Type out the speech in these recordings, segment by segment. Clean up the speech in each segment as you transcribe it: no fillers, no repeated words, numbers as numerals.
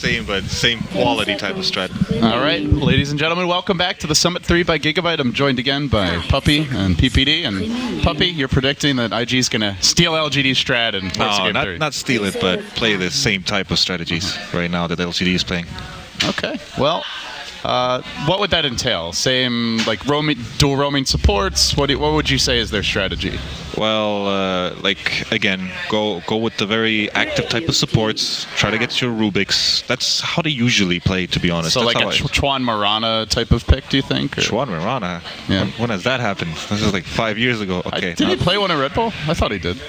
same, but same quality type of strat. All right, ladies and gentlemen, welcome back to the Summit 3 by Gigabyte. I'm joined again by Puppy and PPD. And Puppy, you're predicting that IG is going to steal LGD's strat and No, not steal it, but play the same type of strategies right now that LGD is playing. Okay, well, what would that entail? Same, like dual roaming supports? What would you say is their strategy? Well, like again, go with the very active type of supports. Try to get your Rubiks. That's how they usually play, to be honest. So That's like a Chuan Marana type of pick, do you think? Or? Chuan Marana? Yeah. When has that happened? This is like 5 years ago. Okay. Did he play one at Red Bull? I thought he did.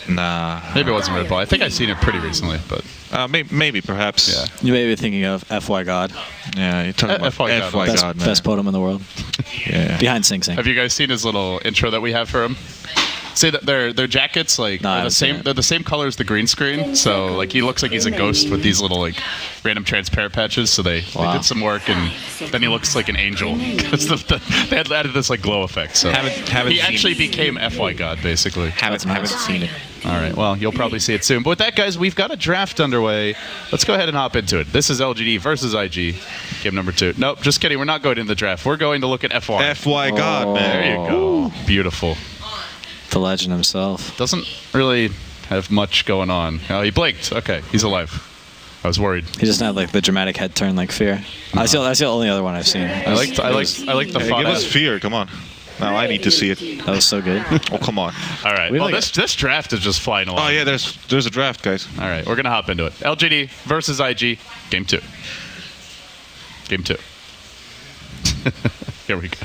Nah. Maybe it wasn't Red Bull. I think I've seen it pretty recently, but... maybe, perhaps. Yeah. You may be thinking of FY God. Yeah, you're talking about FY God, man. Best podium in the world. Yeah. Behind Sing Sing. Have you guys seen his little intro that we have for him? See that their jackets they're the same color as the green screen, so like he looks like he's a ghost with these little like random transparent patches. So they did some work, and then he looks like an angel because they had added this like glow effect. So he actually became FY God basically. Haven't seen it. All right, well, you'll probably see it soon. But with that, guys, we've got a draft underway. Let's go ahead and hop into it. This is LGD versus IG, game number 2. Nope, just kidding. We're not going into the draft. We're going to look at FY. FY God, man. There you go. Beautiful. The legend himself. Doesn't really have much going on. Oh, he blinked. Okay, he's alive. I was worried. He doesn't have like the dramatic head turn like Fear. No. That's the only other one I've seen. I like the fun. Give us Fear. Come on. Now I need to see it. That was so good. Oh, come on. All right. Well, this draft is just flying along. Oh, yeah, there's a draft, guys. All right, we're going to hop into it. LGD versus IG, game 2. Game 2. Here we go.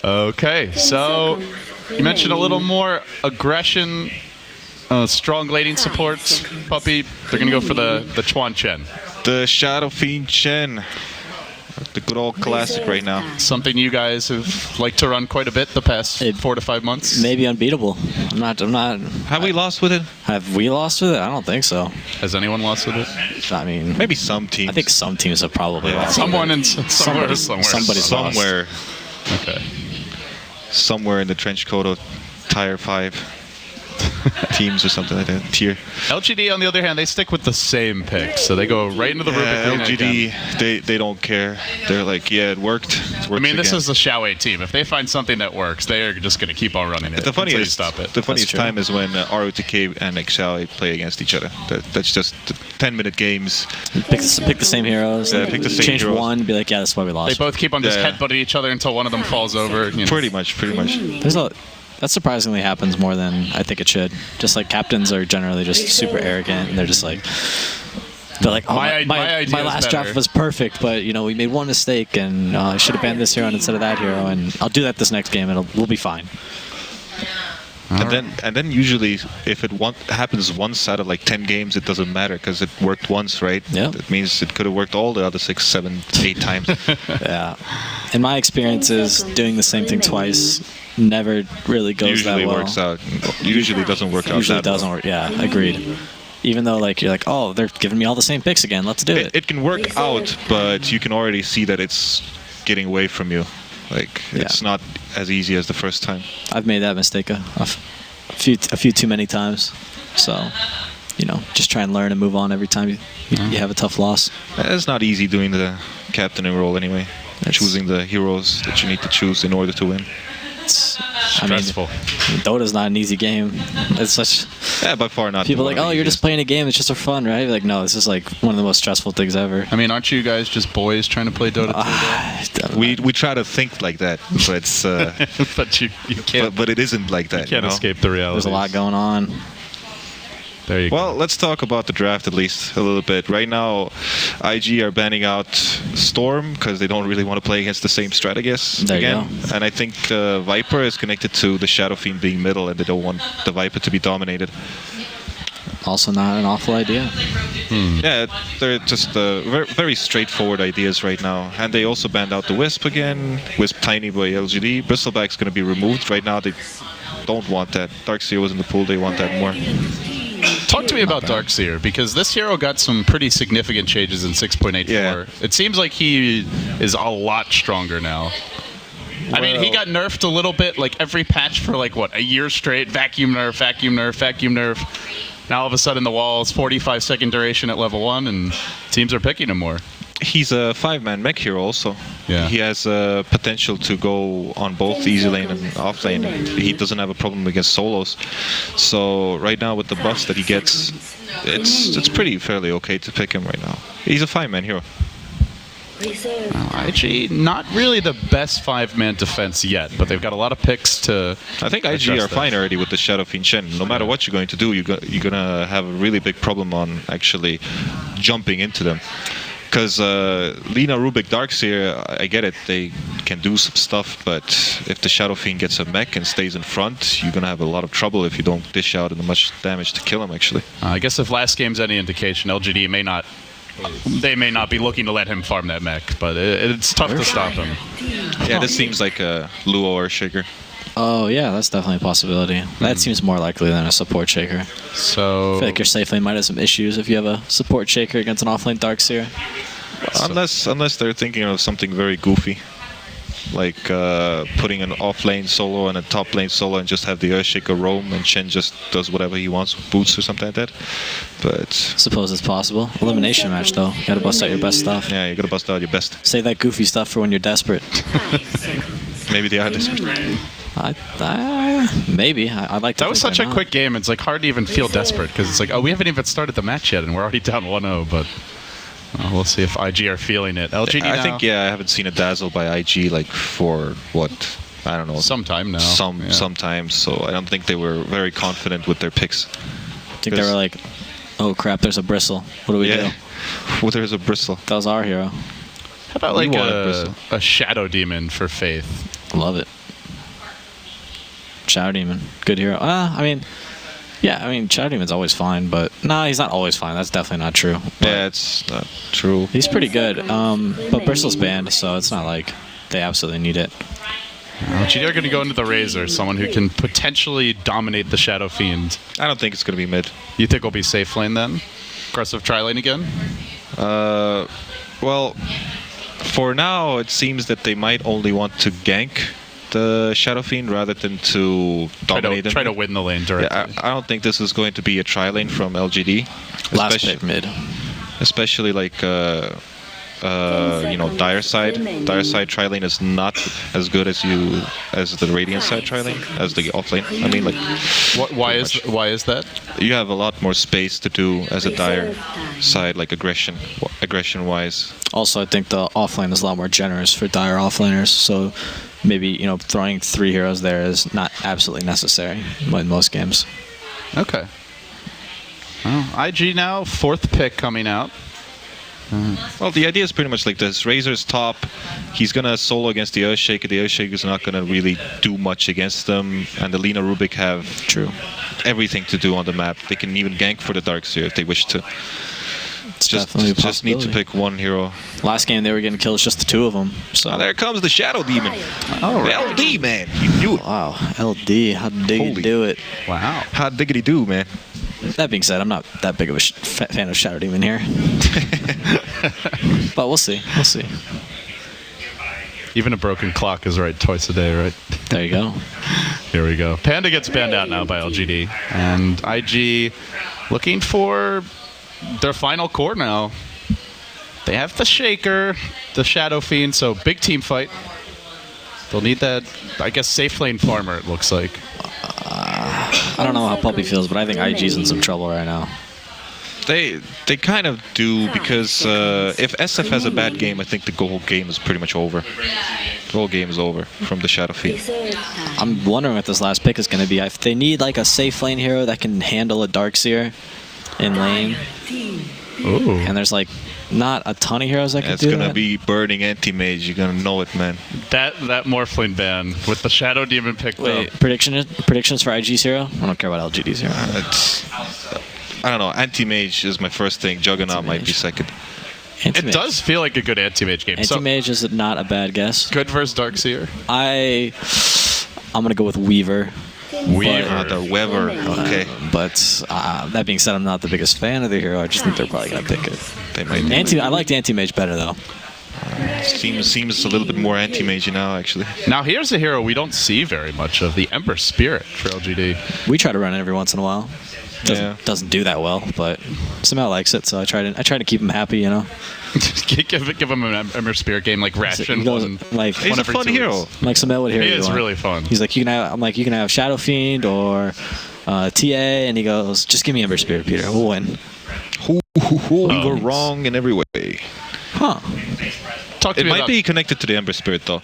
Okay, so you mentioned a little more aggression, strong lading supports. Puppy, they're going to go for the Chuan Chen. The Shadow Fiend Chen. The good old classic right now. Something you guys have liked to run quite a bit the past 4 to 5 months. Maybe unbeatable. I'm not. Have we lost with it? Have we lost with it? I don't think so. Has anyone lost with it? I mean, maybe some teams. I think some teams have probably lost. Someone with it. Somebody's somewhere. Lost. Okay. Somewhere in the trench coat of Tier 5. Teams or something like that. Tier. LGD, on the other hand, they stick with the same pick, so they go right into the Rubik. LGD, they don't care. They're like, yeah, it worked. I mean, this is the Xiaowei team. If they find something that works, they are just going to keep on running it. The funniest time is when ROTK and Xiaowei play against each other. That's just 10-minute games. Pick the same heroes. Yeah, pick the same Change heroes. one, be like, yeah, that's why we lost. They both keep on just headbutting each other until one of them falls over. You know. Pretty much. That surprisingly happens more than I think it should. Just like captains are generally just super arrogant, and they're just like, oh, my last draft was perfect, but we made one mistake, and I should have banned this hero instead of that hero, and I'll do that this next game, and we'll be fine. And then usually, if it happens once out of like 10 games, it doesn't matter because it worked once, right? Yeah. That means it could have worked all the other 6, 7, 8 times. Yeah. In my experiences, doing the same thing twice never really goes that well. Usually doesn't work out. Usually doesn't work. Yeah, agreed. Even though you're like, oh, they're giving me all the same picks again. Let's do it. It can work out, but you can already see that it's getting away from you. It's not as easy as the first time. I've made that mistake a few too many times. So, just try and learn and move on every time you have a tough loss. It's not easy doing the captaining role anyway. Choosing the heroes that you need to choose in order to win. It's stressful. Dota's not an easy game. It's such. Yeah, by far not. People are like, oh, you're just playing a game. It's just for fun, right? Like, no, this is like one of the most stressful things ever. I mean, aren't you guys just boys trying to play Dota 2? We try to think like that, but it's. But you can't. But it isn't like that. You can't escape the reality. There's a lot going on. There you go. Well, let's talk about the draft at least a little bit. Right now, IG are banning out Storm because they don't really want to play against the same strat, I guess, again. And I think Viper is connected to the Shadow Fiend being middle, and they don't want the Viper to be dominated. Also not an awful idea. Yeah, they're just very straightforward ideas right now. And they also banned out the Wisp again. Wisp Tiny by LGD. Bristleback's going to be removed. Right now, they don't want that. Darkseer was in the pool. They want that more. Talk to me about Darkseer, because this hero got some pretty significant changes in 6.84. Yeah. It seems like he is a lot stronger now. I mean, he got nerfed a little bit, like every patch for like, what, a year straight? Vacuum nerf, vacuum nerf, vacuum nerf. Now all of a sudden the wall is 45-second duration at level 1, and teams are picking him more. He's a 5-man mech hero also. Yeah. He has potential to go on both easy lane and off lane. He doesn't have a problem against solos. So right now with the buffs that he gets, it's pretty fairly okay to pick him right now. He's a 5-man hero. IG, not really the best 5-man defense yet, but they've got a lot of picks to. I think IG are fine already with the Shadow Fiend Shen. No matter what you're going to do, you're gonna have a really big problem on actually jumping into them. Because Lina, Rubik, Darkseer, I get it, they can do some stuff, but if the Shadow Fiend gets a mech and stays in front, you're gonna have a lot of trouble if you don't dish out much damage to kill him. Actually, I guess if last game's any indication, LGD may not. They may not be looking to let him farm that mech, but it's tough to stop him. Yeah, this seems like a Luo or Shaker. Oh, yeah, that's definitely a possibility. That seems more likely than a support Shaker. So I feel like your safe lane might have some issues if you have a support Shaker against an offlane Darkseer. Unless they're thinking of something very goofy. Like putting an off-lane solo and a top-lane solo and just have the Earthshaker roam and Shen just does whatever he wants with boots or something like that. But suppose it's possible. Elimination match, though. You gotta bust out your best stuff. Yeah, you gotta bust out your best. Save that goofy stuff for when you're desperate. Maybe they are desperate. Maybe. I'd like to. That was such a quick game. It's like hard to even feel desperate because it's like, oh, we haven't even started the match yet and we're already down 1-0, but... we'll see if IG are feeling it. LGD I think, I haven't seen a dazzle by IG like for what, I don't know. Some time now. Sometimes, so I don't think they were very confident with their picks. I think they were like, oh crap, there's a bristle. What do we do? Well, there's a bristle. That was our hero. How about like a Shadow Demon for Faith? Love it. Shadow Demon, good hero. Shadow Demon's always fine, but no, he's not always fine. That's definitely not true. Yeah, it's not true. He's pretty good, but Bristle's banned, so it's not like they absolutely need it. LGD are going to go into the Razor, someone who can potentially dominate the Shadow Fiend. I don't think it's going to be mid. You think we'll be safe lane then? Aggressive tri-lane again? Well, for now, it seems that they might only want to gank the Shadow Fiend rather than to dominate try to win the lane directly. Yeah, I don't think this is going to be a tri-lane from LGD. Last pick mid. Especially like Dire side. Dire side tri-lane is not as good as the Radiant side tri-lane, as the off-lane. I mean, like... Why is that? You have a lot more space to do as a Dire side, like aggression-wise. Also, I think the offlane is a lot more generous for Dire offlaners, so maybe, throwing 3 heroes there is not absolutely necessary in most games. Okay. Well, IG now, 4th pick coming out. Well, the idea is pretty much like this. Razor's top. He's going to solo against the Earthshaker. The Earthshaker's not going to really do much against them. And the Lina Rubik have everything to do on the map. They can even gank for the Darkseer if they wish to. Just need to pick one hero. Last game they were getting kills, just the 2 of them. So there comes the Shadow Demon. Oh, LD, man. You knew it. Wow, LD. How diggity do it. Wow. How diggity do, man. That being said, I'm not that big of a fan of Shadow Demon here. But we'll see. We'll see. Even a broken clock is right twice a day, right? There you go. Here we go. Panda gets banned out now by LGD. And IG looking for their final core now. They have the Shaker, the Shadow Fiend, so big team fight. They'll need that, I guess, safe lane farmer, it looks like. I don't know how Puppy feels, but I think IG's in some trouble right now. They kind of do, because if SF has a bad game, I think the whole game is pretty much over. The whole game is over from the Shadow Fiend. I'm wondering what this last pick is going to be. If they need like a safe lane hero that can handle a Darkseer in lane, and there's like not a ton of heroes that can do that. It's going to be Burning Anti-Mage. You're going to know it, man. That Morphling ban with the Shadow Demon picked up. Predictions for IG's hero? I don't care about LGD's hero. I don't know. Anti-Mage is my first thing. Juggernaut might be second. It does feel like a good Anti-Mage game. Anti-Mage is not a bad guess. Good versus Darkseer. I'm going to go with Weaver. The Weaver. Okay. But that being said, I'm not the biggest fan of the hero. I just think they're probably going to pick it. They might. I liked Anti-Mage better, though. Seems a little bit more anti-mage now, actually. Now here's a hero we don't see very much of, the Ember Spirit for LGD. We try to run it every once in a while. Doesn't do that well, but somehow likes it. So I try to keep him happy, you know. give him an Ember Spirit game like Ration. He goes, like, he's a fun hero. Like Samel would hear. He is really fun. He's like, you can have Shadow Fiend or TA, and he goes, just give me Ember Spirit, Peter. We'll win. You were wrong in every way. Huh. It might be connected to the Ember Spirit though,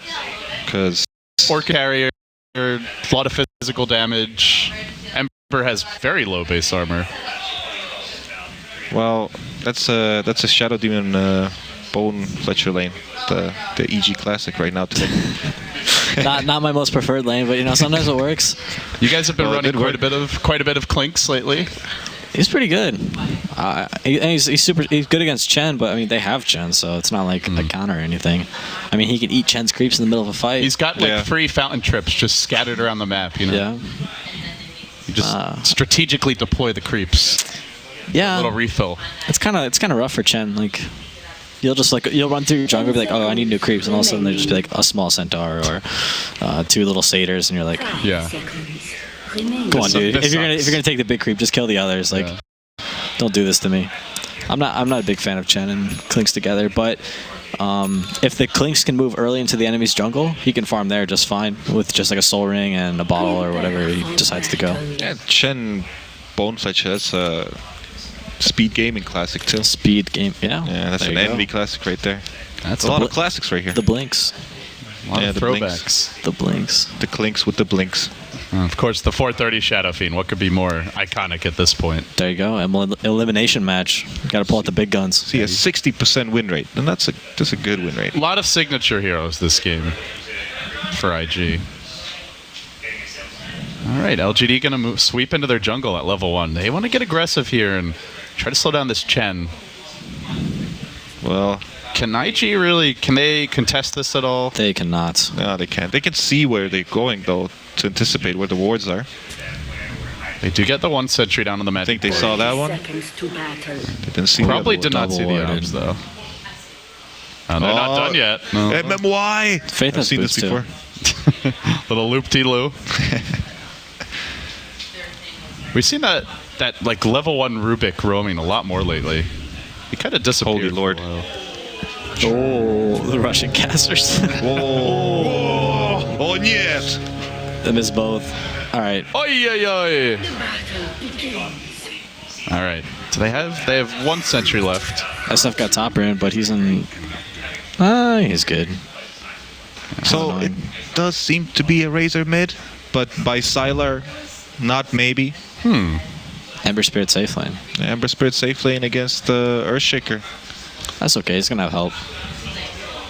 because Orc Carrier, a lot of physical damage. Ember has very low base armor. Well, that's a Shadow Demon Bone Fletcher lane, the EG Classic right now today. not my most preferred lane, but you know sometimes it works. You guys have been running quite a bit of Clinks lately. He's pretty good. He's good against Chen, but I mean they have Chen, so it's not like a counter or anything. I mean he can eat Chen's creeps in the middle of a fight. He's got like 3 fountain trips just scattered around the map, you know. Yeah. You just strategically deploy the creeps. Yeah. A little refill. It's kind of rough for Chen. Like you'll run through your jungle, be like, oh, I need new creeps, and all of a sudden there'll just be like a small centaur or 2 little satyrs, and you're like, yeah. Come on, dude. If you're gonna take the big creep, just kill the others. Like, don't do this to me. I'm not a big fan of Chen and Clinks together, but if the Clinks can move early into the enemy's jungle, he can farm there just fine with just like a soul ring and a bottle or whatever he decides to go. Yeah, Chen Bone Fletcher, that's a speed gaming classic too. Speed game, yeah. Yeah, that's an envy classic right there. That's a lot of classics right here. The blinks. A lot of throwbacks. The blinks. The Clinks with the blinks. Of course, the 430 Shadow Fiend. What could be more iconic at this point? There you go. Elimination match. Got to pull out the big guns. See, a 60% win rate, and that's a good win rate. A lot of signature heroes this game for IG. All right, LGD gonna sweep into their jungle at level 1. They want to get aggressive here and try to slow down this Chen. Well, can IG really? Can they contest this at all? They cannot. No, they can't. They can see where they're going though to anticipate where the wards are. They do get the 1 sentry down on the magic. I think they saw that one. They didn't see. Probably did not see the arms though. They're not done yet. No. MMY. Faith has seen this before. Little loop-de-loo. We've seen that like level 1 Rubik roaming a lot more lately. He kind of disappeared. Holy Lord. Oh, the Russian casters. Whoa. Oh, yes. They miss both. All right. Oi, oi, oi. All right. So they have 1 sentry left. SF got top rune, but he's in. He's good. So it does seem to be a Razor mid, but by Sylar, not maybe. Ember Spirit safe lane. Ember Spirit safe lane against Earthshaker. That's okay. He's gonna have help.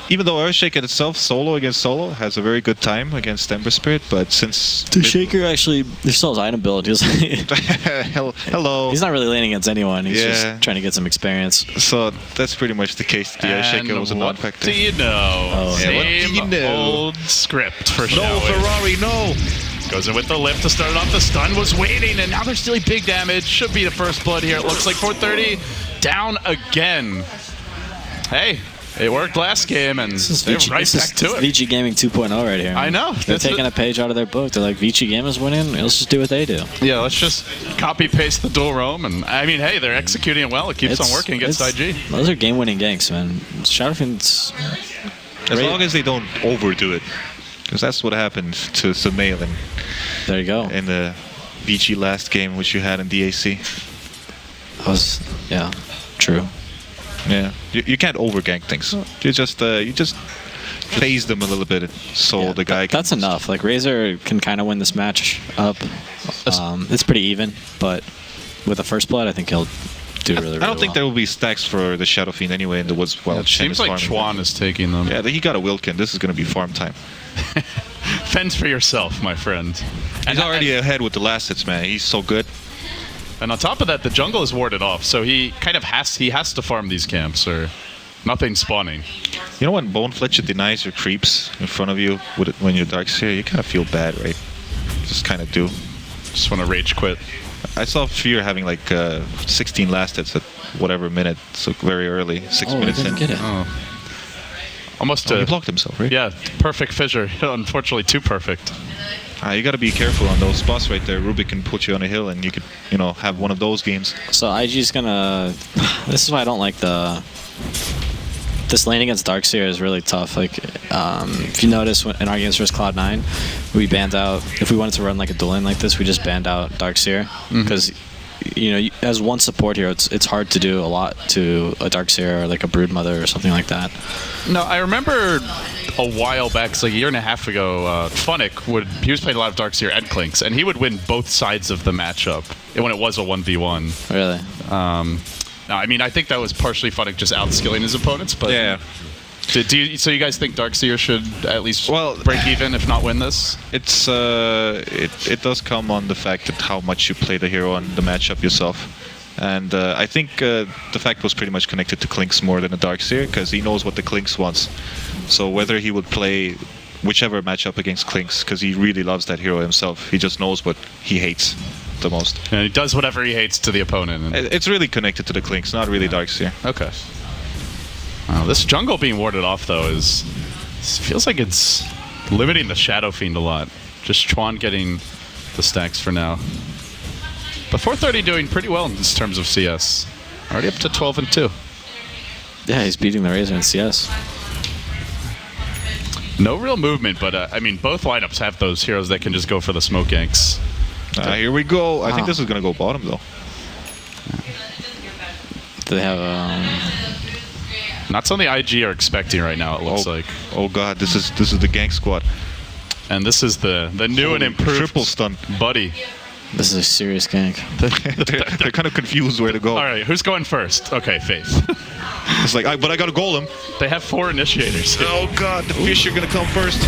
Even though Earthshaker itself, solo against solo, has a very good time against Ember Spirit, but since the Shaker actually, there's still his item build. He's hello. He's not really laning against anyone. He's just trying to get some experience. So that's pretty much the case. The Earthshaker was a non-factor. What do you know? Oh, Same what do you know? Old script for No, Ferrari, no. Goes in with the lift to start it off. The stun was waiting, and now they're stealing big damage. Should be the first blood here. It looks like 430 down again. Hey, it worked last game, and they're right back to it. VG Gaming 2.0 right here. I know. They're taking a page out of their book. They're like, VG Gaming's winning. Let's just do what they do. Yeah, let's just copy-paste the dual roam. And I mean, hey, they're executing it well. It keeps on working against IG. Those are game-winning ganks, man. Shadowfiend's... As long as they don't overdo it. Because that's what happened to Sumail there you go. In the VG last game, which you had in DAC. Yeah, true. Yeah, you can't overgank things. You just phase them a little bit, so the guy. That's enough. Like Razor can kind of win this match up. It's pretty even, but with the first blood, I think he'll do really well. I don't think there will be stacks for the Shadow Fiend anyway in the woods while Chen is farming. Seems like Chuan is taking them. Yeah, he got a Wilkin. This is going to be farm time. Fend for yourself, my friend. He's already ahead with the last hits, man. He's so good. And on top of that, the jungle is warded off, so he kind of has to farm these camps or nothing spawning. You know when Bone Fletcher denies your creeps in front of you when you're Darkseer, you kind of feel bad, right? Just kind of do. Just want to rage quit. I saw Fear having like 16 last hits at whatever minute, so very early, 6 minutes in. Get it. Almost he blocked himself, right? Yeah, perfect fissure. Unfortunately, too perfect. You got to be careful on those spots right there. Rubik can put you on a hill, and you could, have one of those games. So IG's gonna. This is why I don't like this lane against Darkseer is really tough. Like, if you notice in our games versus Cloud9, we banned out. If we wanted to run like a duel lane like this, we just banned out Darkseer because. As one support hero, it's hard to do a lot to a Darkseer or like a Broodmother or something like that. No, I remember a while back, it's like a year and a half ago, Funnick he was playing a lot of Darkseer and Clinks, and he would win both sides of the matchup when it was a 1v1. Really? No, I mean, I think that was partially Funnick just outskilling his opponents, but yeah. So you guys think Darkseer should at least break even, if not win this? It's it does come on the fact that how much you play the hero and the matchup yourself, and I think the fact was pretty much connected to Clinks more than the Darkseer because he knows what the Clinks wants. So whether he would play whichever matchup against Clinks, because he really loves that hero himself, he just knows what he hates the most. And he does whatever he hates to the opponent. It's really connected to the Clinks, not really Darkseer. Okay. Wow, this jungle being warded off, though, feels like it's limiting the Shadow Fiend a lot. Just Chuan getting the stacks for now. But 430 doing pretty well in terms of CS. Already up to 12 and 2. Yeah, he's beating the Razor in CS. No real movement, but I mean, both lineups have those heroes that can just go for the smoke ganks. Here we go. I think this is going to go bottom, though. Do they have... Not something IG are expecting right now, it looks like. Oh god, this is the gank squad. And this is the new and improved triple stun. Buddy. This is a serious gank. they're kind of confused where to go. Alright, who's going first? Okay, Faith. It's like, but I got a golem. They have 4 initiators. Oh god, the fish are going to come first.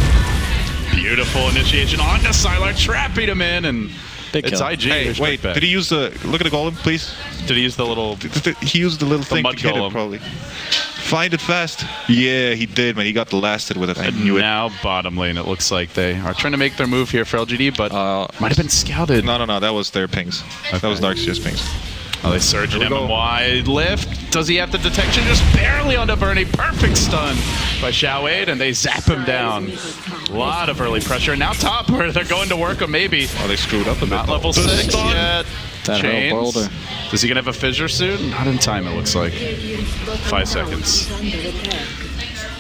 Beautiful initiation onto Sylar, trapping him in, and big it's kill. IG. Hey, wait, did he use the... Look at the golem, please. Did he use the little... He used the little thing mud to hit golem. it, probably. Find it fast. Yeah, he did, man. He got blasted with it. I knew it. Now bottom lane, it looks like they are trying to make their move here for LGD, but might have been scouted. No, that was their pings. Okay. That was Darkseer's pings. Oh, they surge at MMY. Lift. Does he have the detection? Just barely onto Bernie. Perfect stun by Xiao8, and they zap him down. A lot of early pressure. Now top, where they're going to work him, maybe. Oh, they screwed up a bit. Not level 6 yet. That Chains. Is he going to have a fissure soon? Not in time, it looks like. 5 seconds.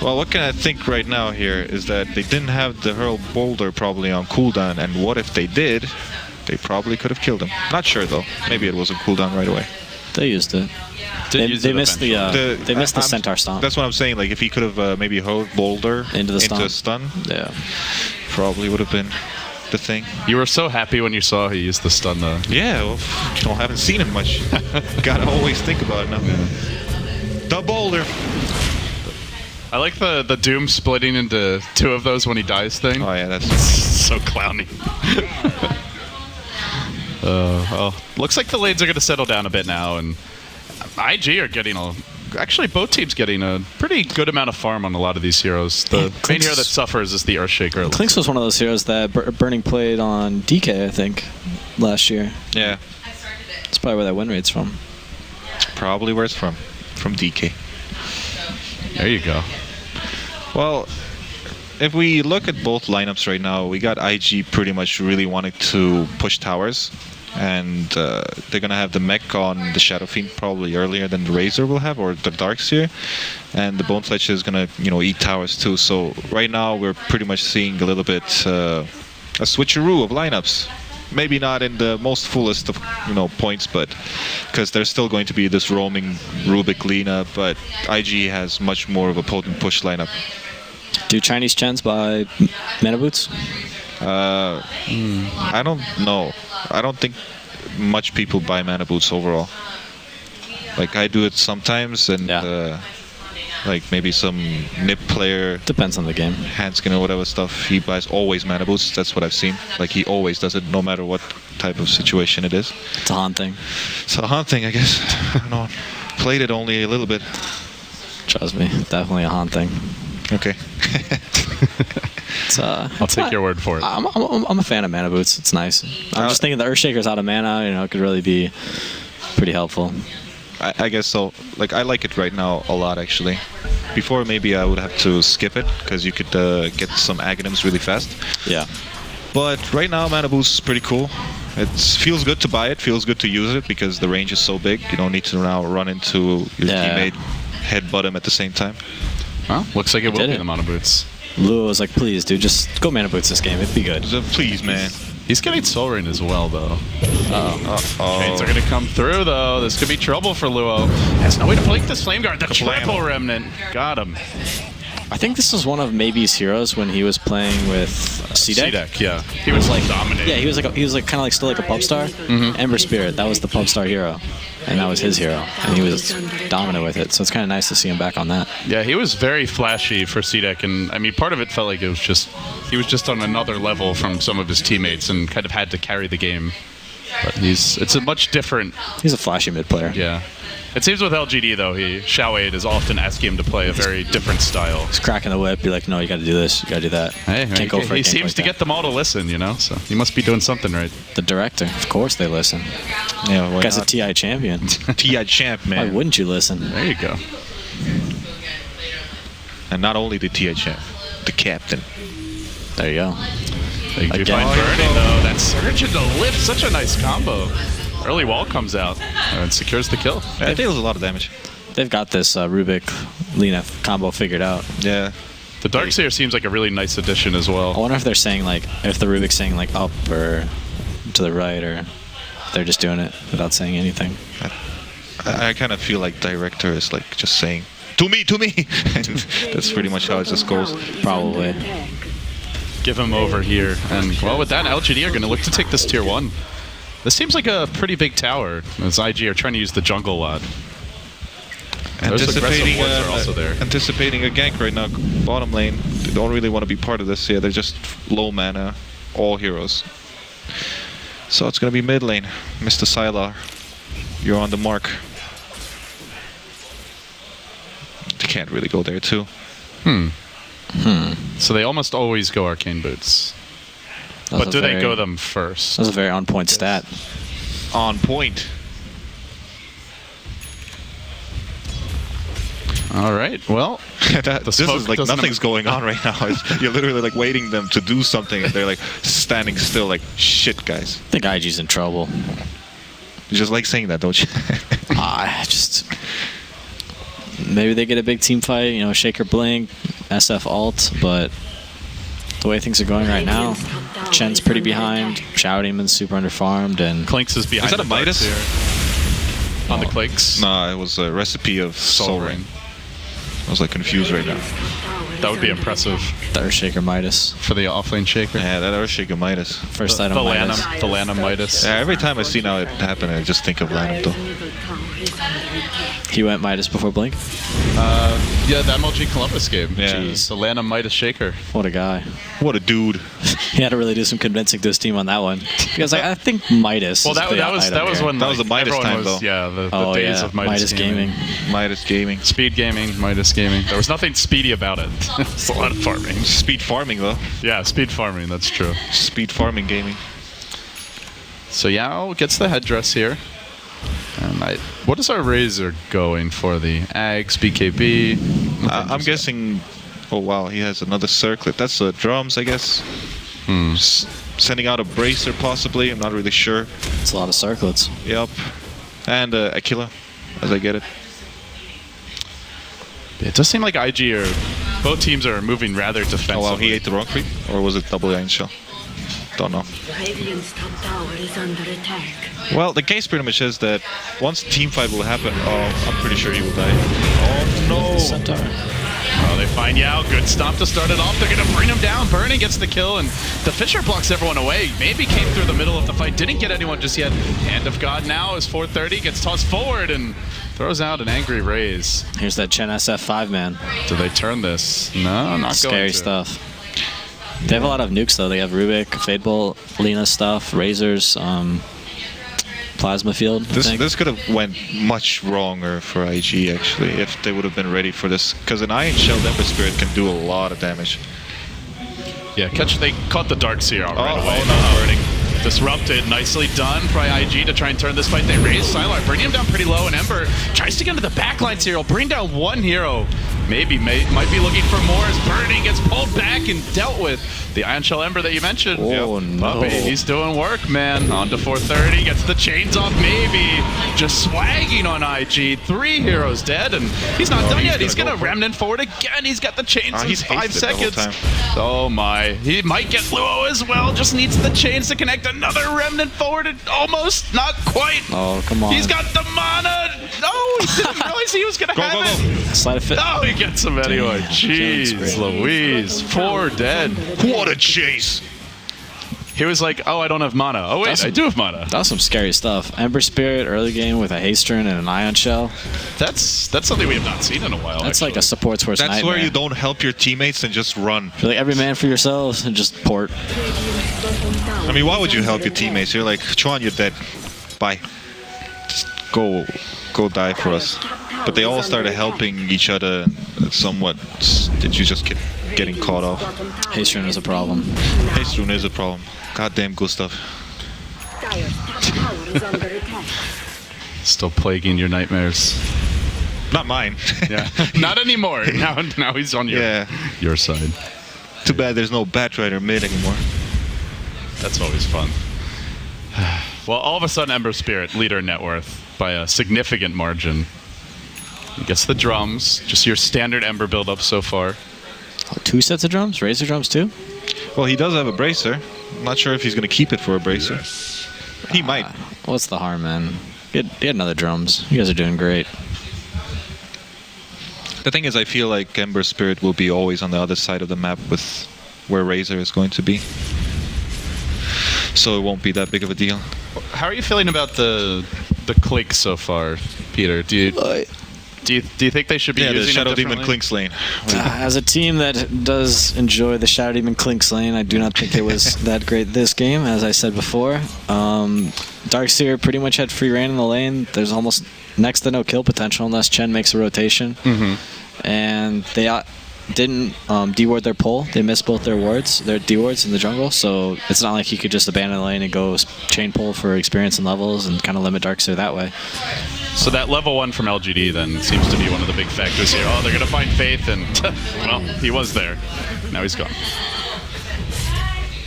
Well, what can I think right now here is that they didn't have the Hurl Boulder probably on cooldown, and what if they did? They probably could have killed him. Not sure though. Maybe it wasn't cooldown right away. They used it. They missed the Centaur Stomp. That's what I'm saying. Like if he could have maybe hurled Boulder into stun, yeah, probably would have been the thing. You were so happy when you saw he used the stun though. Yeah, well, I haven't seen him much. Gotta always think about it now. Yeah. The Boulder. I like the Doom splitting into 2 of those when he dies thing. Oh yeah, that's so clowny. Well, looks like the lanes are going to settle down a bit now, and IG are getting actually both teams getting a pretty good amount of farm on a lot of these heroes. The main hero that suffers is the Earthshaker. Clinks was one of those heroes that Burning played on DK, I think, last year. Yeah. That's probably where that win rate's from. Probably where it's from DK. There you go. Well, if we look at both lineups right now, we got IG pretty much really wanting to push towers, and they're gonna have the mech on the Shadow Fiend probably earlier than the Razor will have, or the Darkseer, and the Bonefletcher is gonna eat towers too. So right now we're pretty much seeing a little bit a switcheroo of lineups. Maybe not in the most fullest of points, but because there's still going to be this roaming Rubik Lina, but IG has much more of a potent push lineup. Do Chinese Chens buy mana boots? I don't know. I don't think much people buy mana boots overall. Like I do it sometimes, and like maybe some nip player depends on the game, Hanskin or whatever stuff, he buys always mana boots. That's what I've seen. Like he always does it, no matter what type of situation it is. It's a Han thing. It's a Han thing, I guess. I don't know. Played it only a little bit. Trust me, definitely a Han thing. Okay. I'll take your word for it. I'm a fan of mana boots. It's nice. I'm just thinking the Earthshaker's out of mana. It could really be pretty helpful. I guess so. Like I like it right now a lot actually. Before maybe I would have to skip it because you could get some Aghanims really fast. Yeah. But right now, Mana Boost is pretty cool. It feels good to buy it, feels good to use it because the range is so big. You don't need to now run into your teammate, headbutt him at the same time. Well, looks like it will be the Mana Boots. Lua was like, please, dude, just go Mana Boots this game. It'd be good. Please, man. He's getting Soul Ring as well, though. Chains are going to come through, though. This could be trouble for Luo. Has no way to blink this Flame Guard. The triple Remnant. Got him. I think this was one of maybe's heroes when he was playing with C-Deck. Yeah. He was like dominating. Yeah, he was like kind of like still like a pub star. Ember Spirit, that was the pub star hero, and that was his hero, and he was dominant with it. So it's kind of nice to see him back on that. Yeah, he was very flashy for C-Deck, and I mean, part of it felt like it was just he was just on another level from some of his teammates, and kind of had to carry the game. But it's a much different. He's a flashy mid player. Yeah. It seems with LGD, though, Xiaowei is often asking him to play a very different style. He's cracking the whip. Be like, no, you got to do this. You got to do that. Hey, can't go for it. He seems to get them all to listen, you know? So he must be doing something right. The director. Of course they listen. Yeah, guy's a TI champion. TI champ, man. Why wouldn't you listen? There you go. And not only the TI champ, the captain. There you go. They do find Burning, though. That surge into lift, such a nice combo. Early wall comes out and secures the kill. Yeah, it deals a lot of damage. They've got this Rubik Lina combo figured out. Yeah. The Darkseer seems like a really nice addition as well. I wonder if they're saying like, if the Rubik's saying like up or to the right, or they're just doing it without saying anything. I kind of feel like director is like just saying, to me! And that's pretty much how it just goes. Probably. Give him over here. And well, with that, LGD are going to look to take this tier 1. This seems like a pretty big tower, as IG are trying to use the jungle a lot. Anticipating, are also there. Anticipating a gank right now, bottom lane. They don't really want to be part of this. Yeah, they're just low mana, all heroes. So it's going to be mid lane. Mr. Sylar, you're on the mark. They can't really go there too. So they almost always go Arcane Boots. But do they go them first? That's a very on-point stat. On point. All right, well. This is like nothing's going on right now. You're literally like waiting them to do something, and they're like standing still like, shit, guys. I think IG's in trouble. You just like saying that, don't you? Just... Maybe they get a big team fight, you know, Shaker Blink, SF ult, but the way things are going right now, Chen's pretty behind, Xiao Demon's super underfarmed, and Clinks is behind. Is that a Midas? On the Clinks? Nah, it was a recipe of Soul Ring. I was like confused right now. That would be impressive. The Earthshaker Midas. For the offlane Shaker? Yeah, that Earthshaker Midas. First item Midas. The Lanham Midas. Yeah, every time I see now it happen, I just think of Lanham though. He went Midas before Blink? Yeah, the MLG Columbus game. Yeah. Jeez, the Lanham Midas Shaker. What a guy. What a dude. He had to really do some convincing to his team on that one. Because like, I think Midas. Well, that was when that was the Midas time though. Yeah, the days of Midas gaming. Midas gaming. Speed gaming, Midas gaming. There was nothing speedy about it. It's a lot of farming. Speed farming though. Yeah, speed farming. That's true. Speed farming gaming. So Yao gets the headdress here. And what is our Razor going for? The Ags, BKB? I'm guessing... Oh wow, he has another circlet. That's drums, I guess. Sending out a bracer possibly, I'm not really sure. It's a lot of circlets. Yep. And Aquila, as I get it. It does seem like IG both teams are moving rather defensively. Oh wow, he ate the wrong creep? Or was it double iron shell? Don't know. Well, the case pretty much is that once team fight will happen, I'm pretty sure he will die. Oh no! Centaur. Oh, they find Yao. Good stomp to start it off. They're going to bring him down. Burning gets the kill, and the Fisher blocks everyone away. Maybe came through the middle of the fight. Didn't get anyone just yet. Hand of God now is 430. Gets tossed forward and throws out an angry raise. Here's that Chen SF5 man. Do they turn this? No, not Scary going to. stuff. They have a lot of nukes though. They have Rubik, Fadebolt, Lina stuff, Razors, Plasma Field. This could have went much wronger for IG actually if they would have been ready for this, because an Iron Shell Ember Spirit can do a lot of damage. Yeah, they caught the Darkseer out right away. Burning. Disrupted, nicely done by IG to try and turn this fight. They raise Sylar, bringing him down pretty low, and Ember tries to get into the backlines here. He'll bring down one hero. maybe might be looking for more as Bernie gets pulled back and dealt with. The Ion Shell Ember that you mentioned. Oh, no. Puppy, he's doing work, man. On to 430, gets the chains off, maybe. Just swagging on IG. 3 heroes dead, and he's not done yet. He's gonna remnant forward again. He's got the chains in 5 seconds. Oh my. He might get Luo as well. Just needs the chains to connect. Another remnant forward. Almost, not quite. Oh, come on. He's got the mana. No, he didn't realize he was gonna have it. Slide of fit. Oh, he gets him anyway. Jeez Louise. 4 dead. What a chase! He was like, oh, I don't have mana. Oh, wait, I do have mana. That was some scary stuff. Ember Spirit early game with a haste rune and an Ion Shell. That's something we have not seen in a while. That's like a support's worst nightmare. That's where you don't help your teammates and just run. You're like, every man for yourselves and just port. I mean, why would you help your teammates? You're like, Chuan, you're dead. Bye. Just go die for us. But they all started helping each other somewhat. Did you just keep getting caught off? Haste rune is a problem. Haste rune is a problem. Goddamn Gustav. Still plaguing your nightmares. Not mine. Yeah. Not anymore. Now he's on your side. Too bad there's no Batrider mid anymore. That's always fun. Well, all of a sudden, Ember Spirit, leader in net worth by a significant margin. I guess the drums, just your standard Ember build-up so far. 2 sets of drums? Razor drums too? Well, he does have a bracer. I'm not sure if he's going to keep it for a bracer. He might. What's the harm, man? Get another drums. You guys are doing great. The thing is, I feel like Ember Spirit will be always on the other side of the map with where Razor is going to be. So it won't be that big of a deal. How are you feeling about the click so far, Peter? Do you think they should be using the Shadow it Demon Clinks lane? As a team that does enjoy the Shadow Demon Clinks lane, I do not think it was that great this game, as I said before. Darkseer pretty much had free reign in the lane. There's almost next to no kill potential unless Chen makes a rotation. And they didn't deward their pull. They missed both their dewards in the jungle, so it's not like he could just abandon the lane and go chain pull for experience and levels and kind of limit Darkseer that way. So that level 1 from LGD then seems to be one of the big factors here. Oh, they're going to find Faith, and well, he was there. Now he's gone.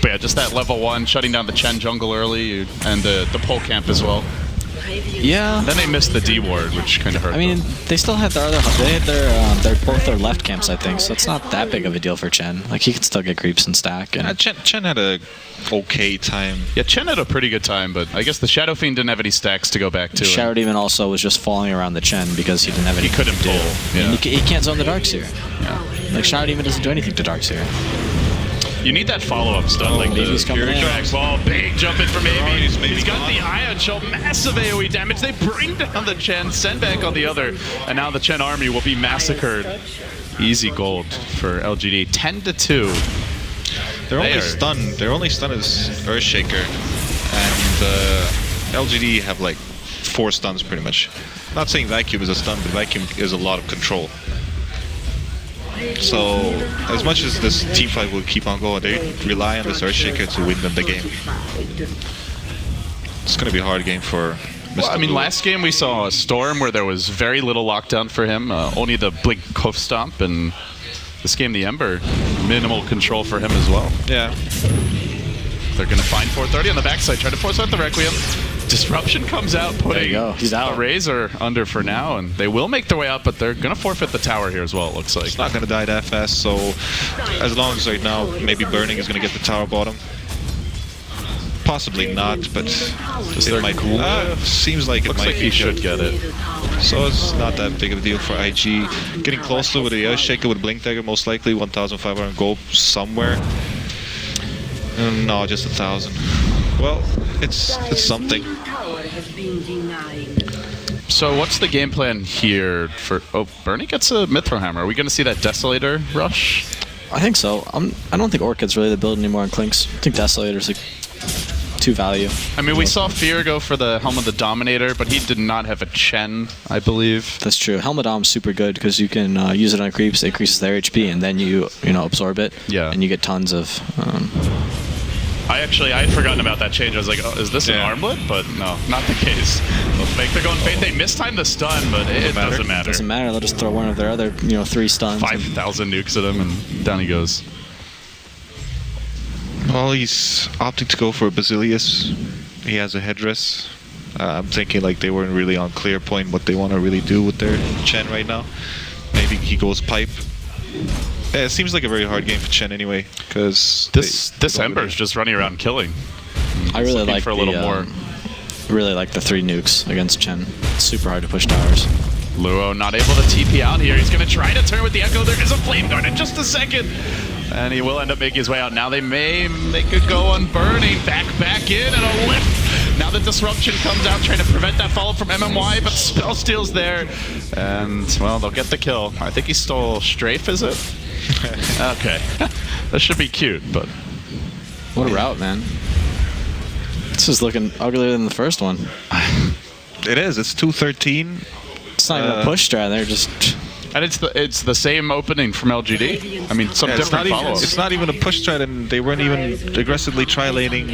But yeah, just that level 1, shutting down the Chen jungle early, and the pole camp as well. Yeah. Then they missed the D ward, which kind of hurt. I mean, they still had their both their left camps, I think. So it's not that big of a deal for Chen. Like he could still get creeps and stack. And Chen had a okay time. Yeah, Chen had a pretty good time, but I guess the Shadow Fiend didn't have any stacks to go back to. Shadow Demon also was just falling around the Chen because he didn't have any. He couldn't pull. Yeah. He can't zone the Darkseer. Yeah. Like Shadow Demon doesn't do anything to Darkseer. You need that follow-up stun, like the Fury Drag Ball, big jump in from AB. He's got the Ion Shell, massive AoE damage. They bring down the Chen, send back on the other, and now the Chen army will be massacred. Easy gold for LGD, 10-2. Their only stun is Earthshaker, and LGD have like 4 stuns pretty much. Not saying Vacuum is a stun, but Vacuum is a lot of control. So, as much as this teamfight will keep on going, they rely on this Earthshaker to win them the game. It's going to be a hard game for Mr. Well, I mean, Blue. last game we saw a Storm where there was very little lockdown for him, only the Blink Hoof Stomp, and this game the Ember, minimal control for him as well. Yeah. They're going to find 430 on the backside, try to force out the Requiem. Disruption comes out, putting He's out. Razor under for now, and they will make their way out, but they're going to forfeit the tower here as well, it looks like. It's not going to die that fast, so as long as right now maybe Burning is going to get the tower bottom. Possibly not, but it might. Seems like looks it might like he should get it. So it's not that big of a deal for IG. Getting closer with the Earthshaker with Blink Dagger, most likely 1,500 gold somewhere. No, just 1,000. Well, it's something. So what's the game plan here for... Oh, Bernie gets a Mithril Hammer. Are we going to see that Desolator rush? I think so. I don't think Orchid's really the build anymore on Clinks. I think Desolator's like 2 value. I mean, we saw Fear go for the Helm of the Dominator, but he did not have a Chen, I believe. That's true. Helm of Dom's super good because you can use it on creeps, it increases their HP, and then you absorb it. Yeah. And you get tons of... I had forgotten about that change. I was like, oh, is this an armlet? But no, not the case. They're going fate. They mistimed the stun, but it doesn't matter. Doesn't matter. They'll just throw one of their other, 3 stuns. 5,000 nukes at him, and down he goes. Well, he's opting to go for Basilius. He has a headdress. I'm thinking like they weren't really on clear point what they want to really do with their Chen right now. Maybe he goes pipe. Yeah, it seems like a very hard game for Chen anyway, because this Ember's just running around killing. I really like for a little more. Really like the 3 nukes against Chen. It's super hard to push towers. Luo not able to TP out here. He's going to try to turn with the Echo. There is a Flame Guard in just a second. And he will end up making his way out. Now they could go on Burning. Back in and a lift. Now the Disruption comes out trying to prevent that follow from MMY, but Spell Steal's there. And, well, they'll get the kill. I think he stole Strafe, is it? Okay. That should be cute, but... What a route, man. This is looking uglier than the first one. It is. It's 213. It's not even a push strat. They're just... And it's the same opening from LGD. I mean, some different follow-ups. It's not even a push strat, and they weren't even aggressively tri-laning.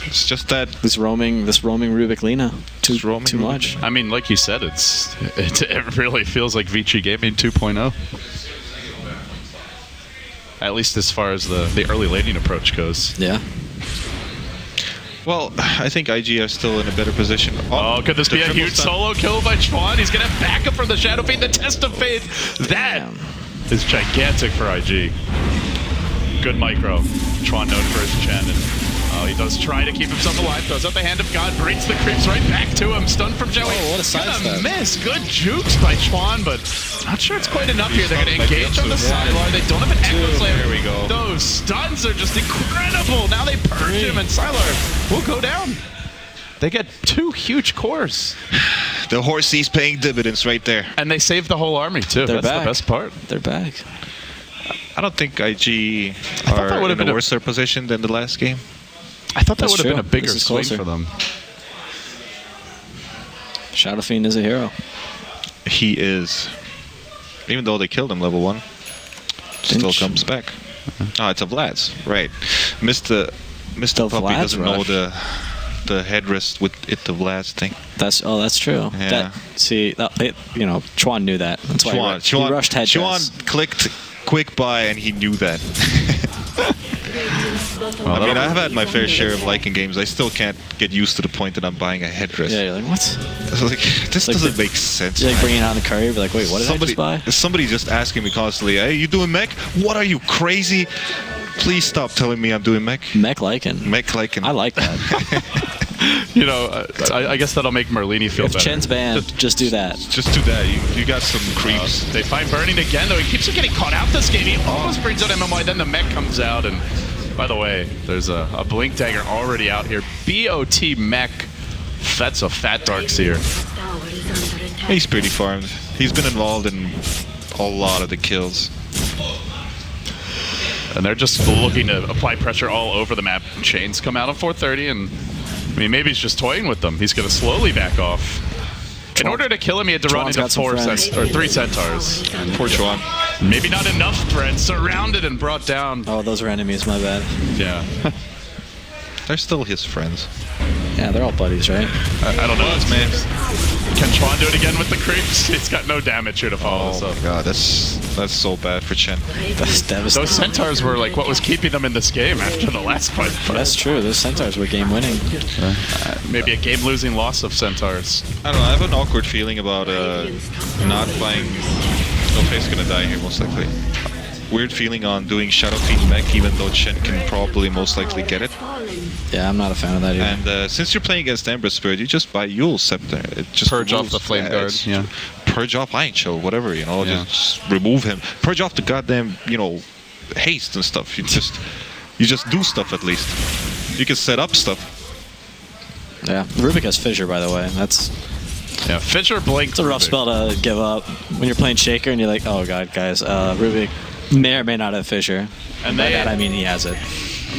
It's just that this roaming Rubik Lina too much. I mean, like you said, it really feels like Vici Gaming 2.0. At least as far as the early laning approach goes. Yeah. Well, I think IG are still in a better position. Oh, could this be a huge solo kill by Chuan? He's going to back up from the Shadow Fiend, the Test of Faith. That is gigantic for IG. Good micro. Chuan known for his Chen. And, he does try to keep himself alive. Throws up the Hand of God, brings the creeps right back to him. Stun from Joey. Oh, what a sidestep. Miss. Good jukes by Chuan, but not sure it's quite enough here. They're going to engage on the Sylar. They don't have an Echo Flame. There we go. Those stuns are just incredible. Now they purge him, and Sylar will go down. They get 2 huge cores. The horsey's paying dividends right there. And they save the whole army, too. That's the best part. They're back. I don't think IG are in a worse position than the last game. I thought that would have been a bigger swing for them. Shadow Fiend is a hero. He is. Even though they killed him level 1, still comes back. Oh, it's a Vlad's. Right. Mr. Puppy doesn't know the headrest with the Vlad's thing. That's true. Yeah. Chuan knew that. That's why he rushed headrest. Chuan clicked quick buy and he knew that. I mean, I've had my fair share of liking games. I still can't get used to the point that I'm buying a headdress. Yeah, you're like, what? Like, this doesn't make sense. You're like bringing it out in the courier, you're like, wait, what did I just buy? Somebody's just asking me constantly, hey, you doing mech? What are you, crazy? Please stop telling me I'm doing mech. Mech Lycan. Mech Lycan. I like that. I guess that'll make Merlini feel better. If Chen's banned, just do that. Just do that. You got some creeps. They find Burning again, though. He keeps on getting caught out this game. He almost brings out MMY, then the mech comes out, and by the way, there's a Blink Dagger already out here. BOT mech. That's a fat Darkseer. He's pretty farmed. He's been involved in a lot of the kills. And they're just looking to apply pressure all over the map. Chains come out on 430, and I mean, maybe he's just toying with them. He's going to slowly back off. In order to kill him, he had to run into 3 Centaurs. Poor Chuan. Maybe not enough friends. Surrounded and brought down. Oh, those are enemies, my bad. Yeah. They're still his friends. Yeah, they're all buddies, right? I don't know. Man. Can Chuan do it again with the creeps? He's got no damage here to follow. Oh my god, that's so bad for Chen. That's devastating. Those Centaurs were like what was keeping them in this game after the last fight. That's true. Those Centaurs were game winning. Maybe a game losing loss of Centaurs. I don't know. I have an awkward feeling about not buying. No face gonna die here most likely. Weird feeling on doing Shadow Fiend mech, even though Chen can probably most likely get it. Yeah, I'm not a fan of that either. And since you're playing against Ember Spirit, you just buy Yule's Scepter. It just purge off the Flame Guard. Yeah. Purge off Iron Chill, whatever, just remove him. Purge off the goddamn, haste and stuff. You just do stuff at least. You can set up stuff. Yeah, Rubik has Fissure, by the way. Yeah, Fissure Blink. It's a rough spell to give up when you're playing Shaker and you're like, oh god, guys, Rubik may or may not have Fissure. And by that I mean he has it.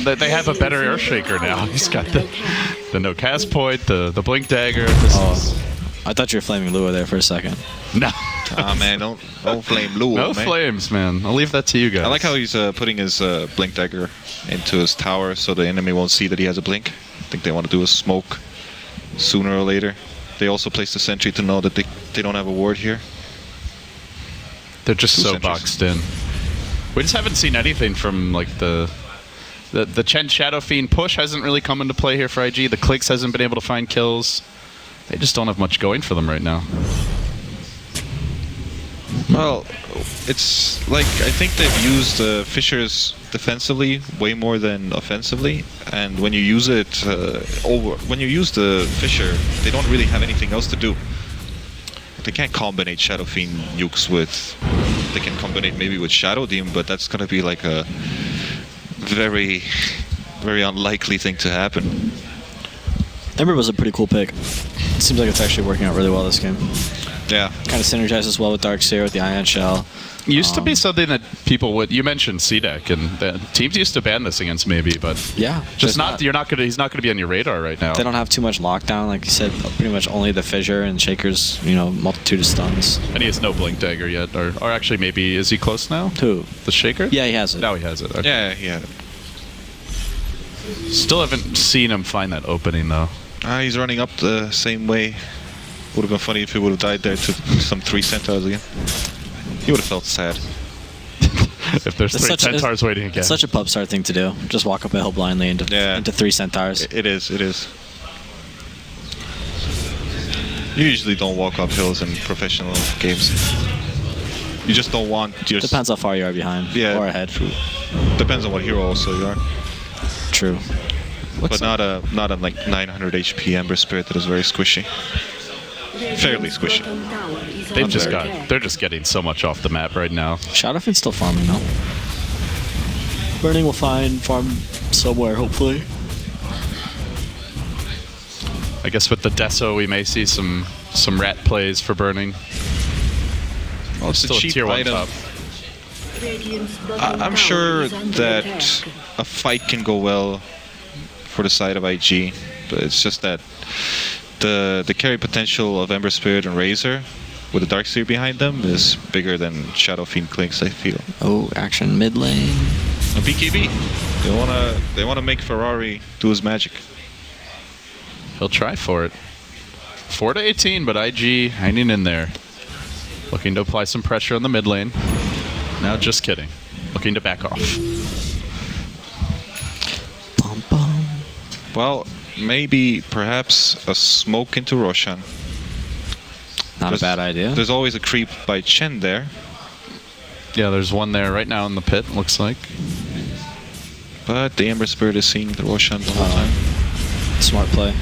They have a better Earthshaker now. He's got the no cast point, the Blink Dagger. I thought you were flaming Lua there for a second. No. Ah, man, don't flame Lou, no man. flames, man. I'll leave that to you guys. I like how he's putting his blink dagger into his tower so the enemy won't see that he has a blink. I think they want to do a smoke sooner or later. They also place the sentry to know that they don't have a ward here. They're just so boxed in. We just haven't seen anything from like the Chen Shadow Fiend push hasn't really come into play here for IG. The Clix hasn't been able to find kills. They just don't have much going for them right now. Well, it's like I think they've used Fissures defensively way more than offensively, and when you use it when you use the Fissure, they don't really have anything else to do. They can't combinate Shadow Fiend nukes with. They can combinate maybe with Shadow Demon, but that's gonna be like a very, very unlikely thing to happen. Ember was a pretty cool pick. It seems like it's actually working out really well this game. Yeah. Kind of synergizes well with Darkseer, with the Ion Shell. Used to be something that people would. You mentioned C-Deck, and the teams used to ban this against maybe, but yeah, just not. You're not gonna. He's not gonna be on your radar right now. They don't have too much lockdown, like you said. Pretty much only the Fissure and Shaker's. Multitude of stuns. And he has no blink dagger yet, or actually maybe is he close now? Who? The Shaker? Yeah, he has it. Now he has it. Okay. Yeah, he had it. Still haven't seen him find that opening though. He's running up the same way. Would have been funny if he would have died there to some 3 centaurs again. He would have felt sad. If there's 3 centaurs waiting again. It's such a pub star thing to do. Just walk up a hill blindly into 3 centaurs. It is. You usually don't walk up hills in professional games. You just don't want your... Depends how far you are behind or ahead. True. Depends on what hero also you are. True. But not a like 900 HP Ember Spirit that is very squishy. Fairly squishy. They're just getting so much off the map right now. Shadowfiend's still farming though. Burning will find farm somewhere, hopefully. I guess with the Deso we may see some rat plays for Burning. Well, it's still a cheap tier 1 item. top. I'm sure that a fight can go well for the side of IG, but it's just that the carry potential of Ember Spirit and Razor with the Darkseer behind them is bigger than Shadow Fiend Clix, I feel. Oh, action mid lane. A BKB. They wanna make Ferrari do his magic. He'll try for it. 4 to 18, but IG hanging in there. Looking to apply some pressure on the mid lane. Now just kidding. Looking to back off. Bum, bum. Well, maybe perhaps a smoke into Roshan. Not a bad idea. There's always a creep by Chen there. Yeah, there's one there right now in the pit, looks like. But the Ember Spirit is seeing the Roshan the whole time. Smart play.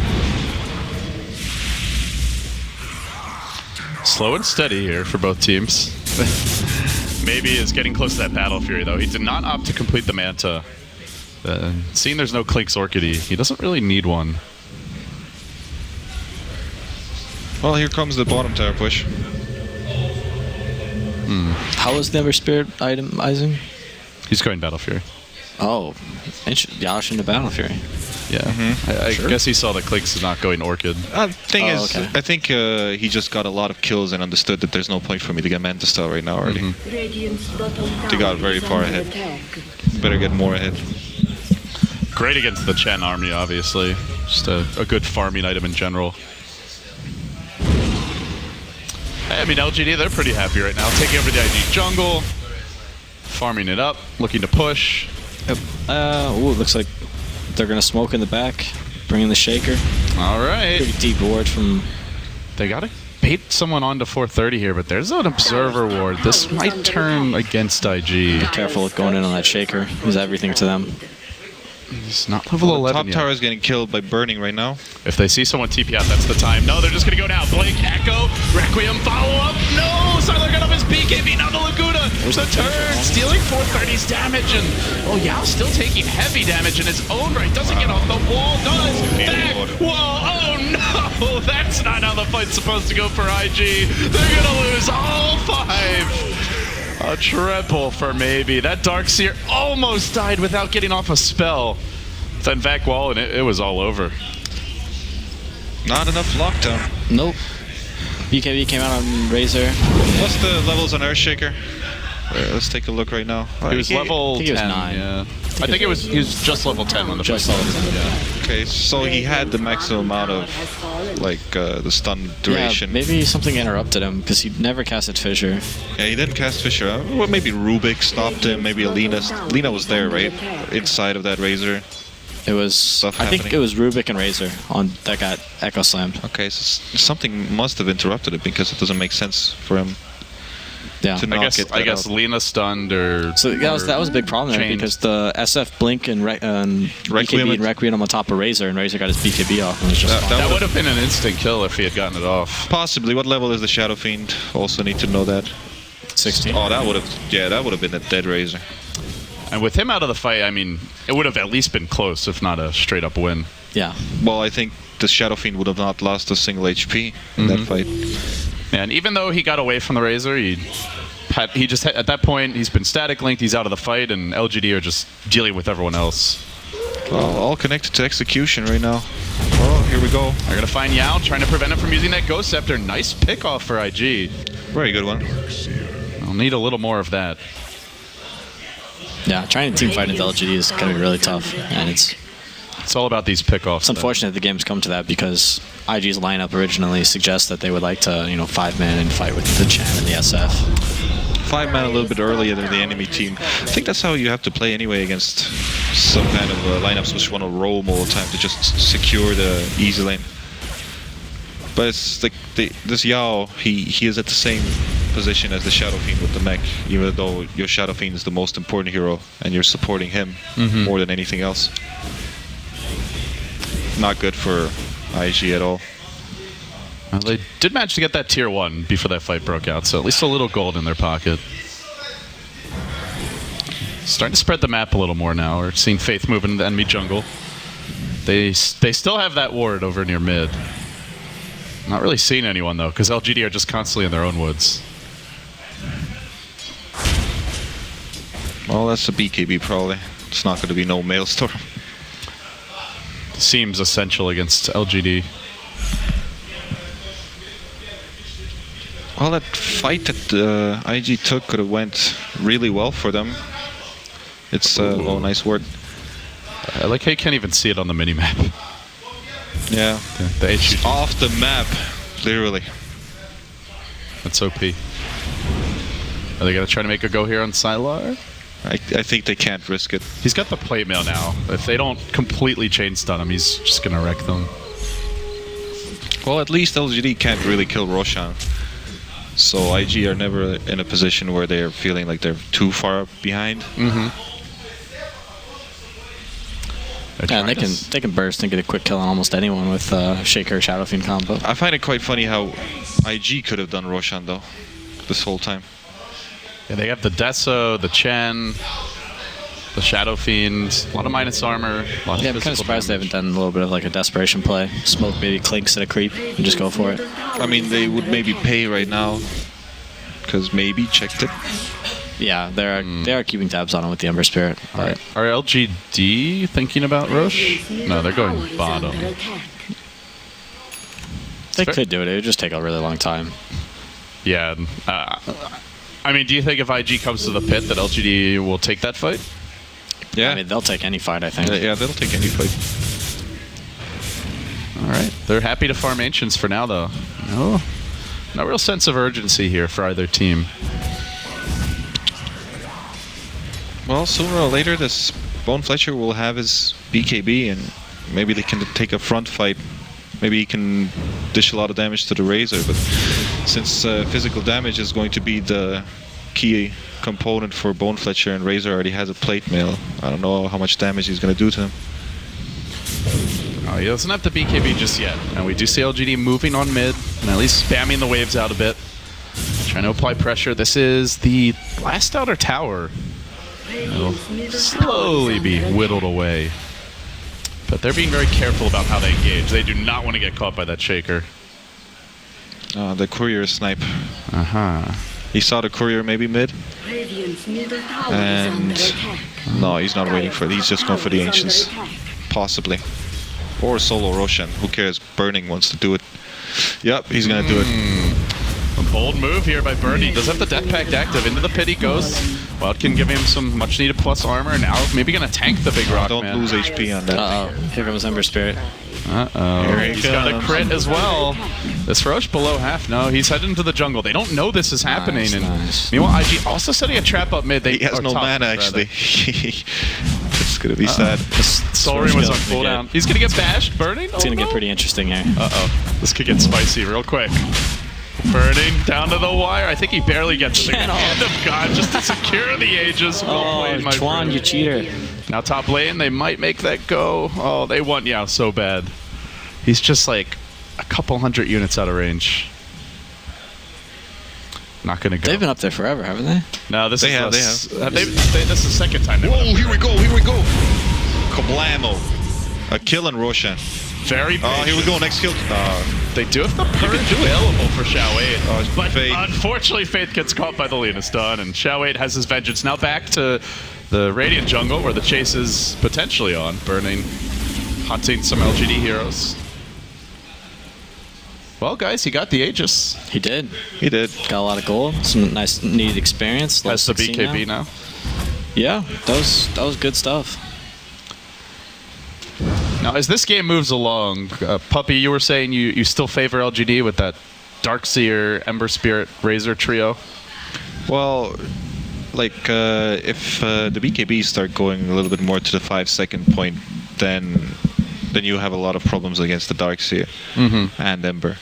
Slow and steady here for both teams. Maybe is getting close to that Battle Fury, though. He did not opt to complete the Manta. Seeing there's no Clink's Orchidee, he doesn't really need one. Well, here comes the bottom tower push. How is the Ember Spirit itemizing? He's going Battle Fury. Oh, Yash into Battle Fury. Yeah, I guess he saw that Clink's is not going Orchid. Thing is, okay. I think he just got a lot of kills and understood that there's no point for me to get Manta Star right now already. They got very far ahead. Better get more ahead. Great against the Chen army, obviously. Just a good farming item in general. I mean, LGD, they're pretty happy right now. Taking over the IG jungle. Farming it up. Looking to push. Yep. Ooh, looks like they're going to smoke in the back. Bringing the Shaker. All right. Pretty deep ward from... They got to bait someone on to 430 here, but there's an Observer ward. This might turn against IG. Be careful with going in on that Shaker. He's everything to them. He's not level 11 top yet. tower is getting killed by Burning right now. If they see someone TP out, that's the time. No, they're just going to go down. Blink, Echo, Requiem, follow-up. No! Sylar got up his BKB, now to Laguna. The turn, stealing 430's damage. And, Yao still taking heavy damage in his own right. Doesn't get off the wall, does. Back, whoa, oh no! That's not how the fight's supposed to go for IG. They're going to lose all 5. A triple for maybe. That Darkseer almost died without getting off a spell. Then Vac Wall and it was all over. Not enough lockdown. Nope. BKB came out on Razor. What's the levels on Earthshaker? Let's take a look right now. He was level 10. He was 9. Yeah. I think he was just level 10 when the Just fight level 10. yeah. Okay, so he had the maximum amount of like the stun duration. Yeah, maybe something interrupted him because he never casted Fissure. Yeah, he didn't cast Fissure. Well, maybe Rubik stopped him. Maybe Alina. Lina was there, right? Inside of that Razor. It was. I think it was Rubik and Razor on that got Echo Slammed. Okay, so something must have interrupted it because it doesn't make sense for him. Yeah, to not get that I guess out. Lina stunned or. So that was a big problem there because the SF Blink and BKB and Requiem on top of Razor, and Razor got his BKB off. And it was just that would have been an instant kill if he had gotten it off. Possibly. What level is the Shadow Fiend? Also need to know that. 16. Oh, that would have been a dead Razor. And with him out of the fight, I mean, it would have at least been close, if not a straight up win. Yeah. Well, I think the Shadow Fiend would have not lost a single HP in that fight. Yeah, and even though he got away from the Razor, he just at that point he's been static linked. He's out of the fight, and LGD are just dealing with everyone else. Well, all connected to execution right now. Oh, here we go. They're gonna find Yao, trying to prevent him from using that Ghost Scepter. Nice pick off for IG. Very good one. I'll need a little more of that. Yeah, trying to team fight into LGD is going to be really tough, and it's all about these pickoffs. It's unfortunate the game's come to that because IG's lineup originally suggests that they would like to, 5-man and fight with the Chen and the SF. 5-man a little bit earlier than the enemy team. I think that's how you have to play anyway against some kind of lineups which want to roam all the time to just secure the easy lane. But it's like this Yao, he is at the same position as the Shadow Fiend with the mech, even though your Shadow Fiend is the most important hero and you're supporting him more than anything else. Not good for IG at all. Well, they did manage to get that tier 1 before that fight broke out, so at least a little gold in their pocket. Starting to spread the map a little more now. We're seeing Faith move into the enemy jungle. They still have that ward over near mid. Not really seeing anyone though, because LGD are just constantly in their own woods. Well, that's a BKB probably. It's not going to be no Maelstrom. Seems essential against LGD. Well, that fight that IG took could have went really well for them. It's well, nice word. I like how you can't even see it on the minimap. Yeah. The HUD. Off the map, literally. That's OP. Are they going to try to make a go here on Sylar? I think they can't risk it. He's got the plate mail now. If they don't completely chain stun him, he's just going to wreck them. Well, at least LGD can't really kill Roshan. So IG are never in a position where they're feeling like they're too far behind. Yeah, they can burst and get a quick kill on almost anyone with Shaker Shadow Fiend combo. I find it quite funny how IG could have done Roshan though, this whole time. Yeah, they have the Deso, the Chen, the Shadow Fiend, a lot of minus armor. Yeah, I'm kind of surprised they haven't done a little bit of like a desperation play. Smoke maybe clinks at a creep and just go for it. I mean, they would maybe pay right now because maybe checked it. Yeah, they are keeping tabs on him with the Ember Spirit. But Are LGD thinking about Roche? No, they're going bottom. they could do it. It would just take a really long time. Yeah. I mean, do you think if IG comes to the pit that LGD will take that fight? Yeah. I mean, they'll take any fight, I think. Yeah, they'll take any fight. All right. They're happy to farm Ancients for now, though. No real sense of urgency here for either team. Well, sooner or later, this Bone Fletcher will have his BKB, and maybe they can take a front fight. Maybe he can dish a lot of damage to the Razor, but since physical damage is going to be the key component for Bone Fletcher, and Razor already has a plate mail, I don't know how much damage he's going to do to him. He doesn't have the BKB just yet. And we do see LGD moving on mid, and at least spamming the waves out a bit. Trying to apply pressure. This is the last outer tower. It'll slowly be whittled away. But they're being very careful about how they engage. They do not want to get caught by that Shaker. The courier snipe. Uh-huh. He saw the courier maybe mid. And no, he's not waiting for it. He's just going for the Ancients. Possibly. Or solo Roshan. Who cares? Burning wants to do it. Yep, he's going to do it. Bold move here by Birdie. Does have the Death Pact active. Into the pit he goes. Wild can give him some much needed plus armor. Now maybe gonna tank the big rock. Don't lose HP on that. Uh-oh. Here comes Ember Spirit. Uh-oh. He's got a crit as well. This Roche below half. No, he's heading into the jungle. They don't know this is happening. Nice. Meanwhile, IG also setting a trap up mid. He has no mana, actually. It's going to be sad. Soul Ring was on cooldown. He's going to get bashed. Burning? It's going to get pretty interesting here. Uh-oh. This could get spicy real quick. Burning down to the wire. I think he barely gets the hand of God just to secure the Aegis. Well played, my Twan, friend. you cheater. Now top lane, they might make that go. Oh, they want Yao so bad. He's just like a couple hundred units out of range. Not gonna go. They've been up there forever, haven't they? No, this They have. this is the second time. Whoa, here we go. Kablamo. A kill on Roshan. Very patient. Oh, here we go. Next kill. They do have the purge available for Xiao 8. But Faith. unfortunately, Faith gets caught by the lead. It's done, and Xiao 8 has his vengeance. Now back to the Radiant jungle, where the chase is potentially on. Burning, hunting some LGD heroes. Well, guys, he got the Aegis. He did. He did. Got a lot of gold. Some nice needed experience. That's the BKB now. Yeah, that was good stuff. Now, as this game moves along, Puppy, you were saying you still favor LGD with that Darkseer, Ember Spirit, Razor trio? Well, like, if the BKB start going a little bit more to the 5-second point, then you have a lot of problems against the Darkseer and Ember.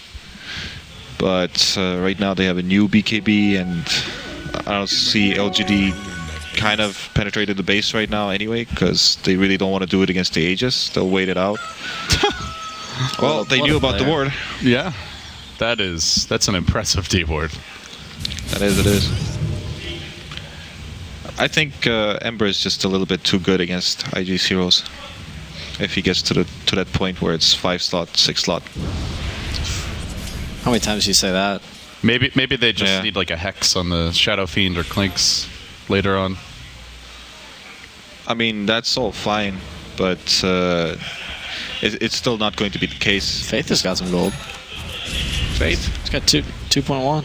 But right now they have a new BKB, and I don't see LGD kind of penetrated the base right now anyway, because they really don't want to do it against the Aegis. They'll wait it out. Well, they knew about the ward. Yeah, that's an impressive D ward. It is. I think Ember is just a little bit too good against IG's heroes. If he gets to that point where it's 5 slot, 6 slot. How many times do you say that? Maybe they just need like a Hex on the Shadow Fiend or Clinks later on. I mean, that's all fine, but it's still not going to be the case. Faith has got some gold. Faith? He's got 2.1.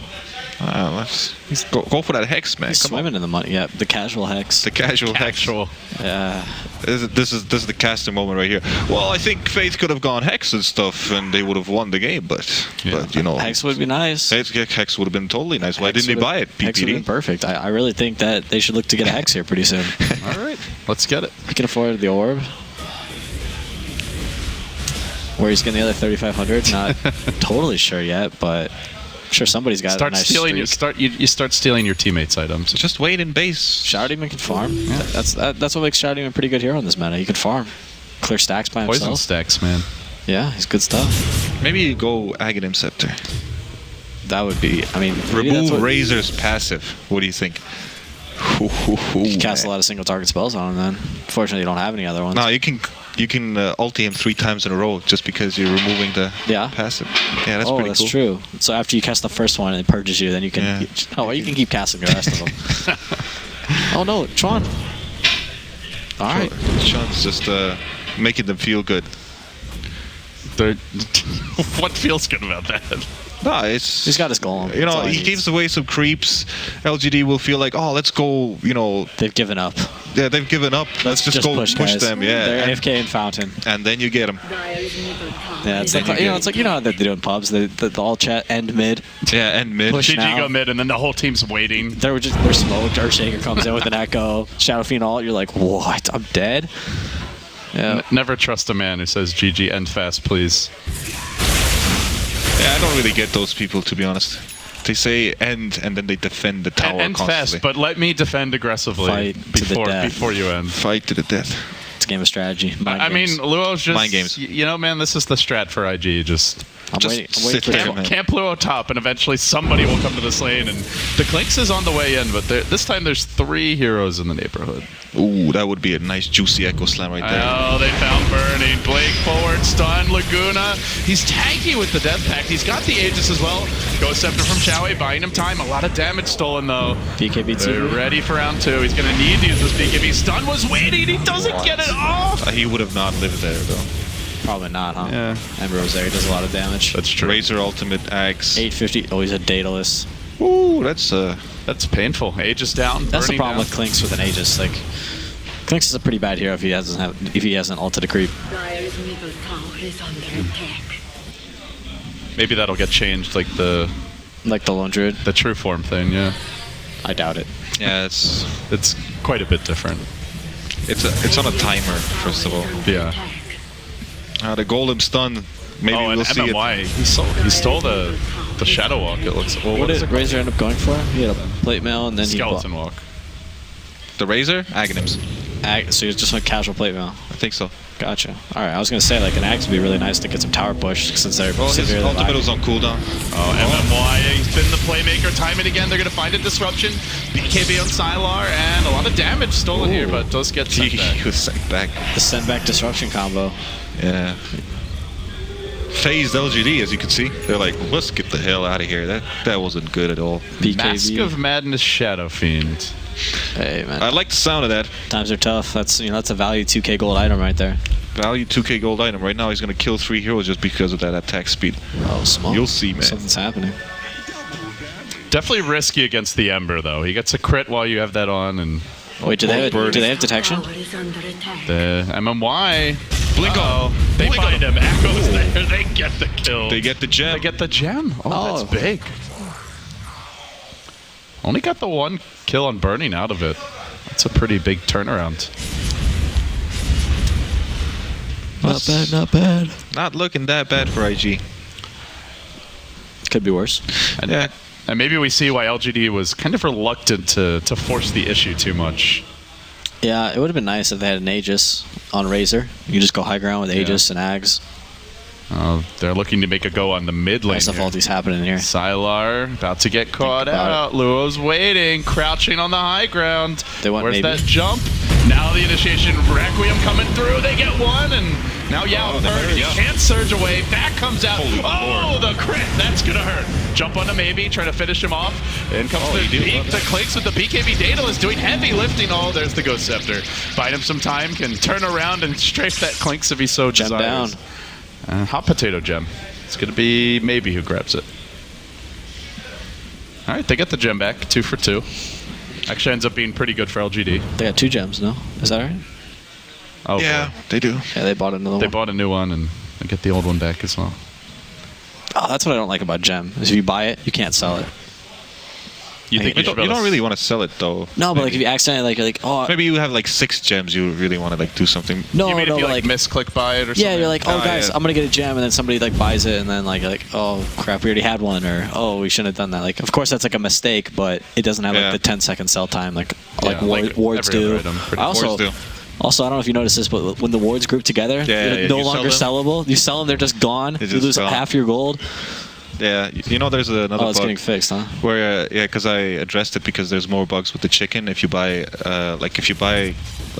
Let's go for that Hex, man. He's swimming in the money. Yeah, the casual Hex. The casual Hex. Yeah. This is the caster moment right here. Well, I think Faith could have gone Hex and stuff, and they would have won the game. But you know, Hex would be nice. Hex would have been totally nice. Why didn't they buy it? PPD? Hex would have been perfect. I really think that they should look to get a Hex here pretty soon. All right, let's get it. He can afford the orb. Where he's getting the other 3,500, not totally sure yet, but I'm sure somebody's got a nice stealing. streak. You start stealing your teammates' items. Just wait in base. Shadow Demon can farm. Yeah. That's what makes Shadow Demon a pretty good hero in this meta. He can farm, clear stacks by himself. Poison stacks, man. Yeah, he's good stuff. Maybe you go Aghanim Scepter. That would be. I mean, remove Razor's passive. What do you think? You can cast a lot of single target spells on him then. Fortunately, you don't have any other ones. No, you can ulti him 3 times in a row just because you're removing the passive. Yeah, that's pretty cool. Oh, that's true. So after you cast the first one and it purges you, then you can... you can keep casting the rest of them. Oh no, Tron. Alright. Tron's just making them feel good. What feels good about that? No, he's got his golem. You know, he gives away some creeps. LGD will feel like, oh, let's go. You know, they've given up. Yeah, they've given up. Let's just go push them. Yeah, they're AFK in Fountain, and then you get them. Yeah, it's like how they do in pubs. They all chat end mid. Yeah, end mid. GG go mid, and then the whole team's waiting. They're smoked. Earthshaker comes in with an echo. Shadow Fiend ult. You're like, what? I'm dead. Yeah. Never trust a man who says GG end fast, please. Yeah, I don't really get those people, to be honest. They say end, and then they defend the tower end constantly. Fast, but let me defend aggressively. Fight before you end. Fight to the death. It's a game of strategy. I mean, Luo's just... Mind games. You know, man, this is the strat for IG. I'm waiting for Camp Luo top, and eventually somebody will come to this lane, and the Clinks is on the way in, but this time there's 3 heroes in the neighborhood. Ooh, that would be a nice juicy echo slam right there. Oh, they found Burning. Blake forward, stun, Laguna. He's tanky with the Death Pact. He's got the Aegis as well. Ghost Scepter from Xiaowei, buying him time. A lot of damage stolen, though. BKB 2. They're ready for round 2. He's going to need to use this BKB. Stun was waiting. He doesn't get it off. He would have not lived there, though. Probably not, huh? Yeah. Ember was there. He does a lot of damage. That's true. Razor ultimate axe. 850. Oh, he's a Daedalus. Ooh, that's painful. Aegis down. That's the problem down. with Clinks with an Aegis. Like, Clinks is a pretty bad hero if he hasn't ulted a creep. Maybe that'll get changed, like the Lone Druid. The true form thing. Yeah. I doubt it. Yeah, it's quite a bit different. It's on a timer, first of all. Yeah. The golem stun. Maybe we'll see MMY, it. He stole the Shadow Walk. It looks. Well, what did Razor end up going for? He had a plate mail and then Skeleton Walk. The Razor? Aghanims. So you just went casual plate mail? I think so. Gotcha. All right, I was going to say, like, an Axe would be really nice to get some tower push since they're his ultimate was on cooldown. MMY, he's been the playmaker time and again. They're going to find a disruption. BKB on Sylar, and a lot of damage stolen here, but does get sent back. He was sent back. The send back disruption combo. Yeah. Phased LGD, as you can see. They're like, let's get the hell out of here. That wasn't good at all. BKB. Mask of Madness Shadow Fiend. Hey, man. I like the sound of that. Times are tough. That's a value 2k gold item right there. Value 2k gold item. Right now he's going to kill 3 heroes just because of that attack speed. Oh, small. You'll see, man. Something's happening. Definitely risky against the Ember, though. He gets a crit while you have that on, and... Wait, do they have detection? The MMY. Blink on. They find him. Echoes there. They get the kill. They get the gem. They get the gem. Oh, that's big. Only got the 1 kill on Burning out of it. That's a pretty big turnaround. Not bad, not bad. Not looking that bad for IG. Could be worse. And, yeah. And maybe we see why LGD was kind of reluctant to force the issue too much. Yeah, it would have been nice if they had an Aegis on Razor. You just go high ground with Aegis and Ags. They're looking to make a go on the mid lane. Nice of all these happening here. Sylar about to get caught out. Luo's waiting, crouching on the high ground. Where's that jump? Now the initiation Requiem coming through. They get one, and now Yao hurt. He can't surge away. Back comes out. The crit. That's going to hurt. Jump onto maybe, trying to finish him off. In comes the peak. The Clinks with the BKB Daedalus doing heavy lifting. Oh, there's the Ghost Scepter. Bide him some time, can turn around and strafe that Clinks if he so desires. Down. Hot potato gem. It's going to be maybe who grabs it. All right, they get the gem back. 2 for 2. Actually ends up being pretty good for LGD. They got 2 gems, no? Is that right? Oh, yeah, boy. They do. Yeah, they bought another one. They bought a new one, and they get the old one back as well. Oh, that's what I don't like about gem. Is if you buy it, you can't sell it. You don't really want to sell it though. No, but like if you accidentally maybe you have like 6 gems, you really want to like do something. No, you mean no, if you like misclick buy it or something? Yeah, you're like, guys, I'm gonna get a gem, and then somebody like buys it, and then like, oh crap, we already had one, or oh, we shouldn't have done that. Like, of course that's like a mistake, but it doesn't have like the 10-second sell time like wards do. Also, I don't know if you noticed this, but when the wards group together, they're no longer sellable. You sell them, they're just gone. You lose half your gold. Yeah, there's another bug. It's getting fixed, huh? Where, because I addressed it because there's more bugs with the chicken. If you buy,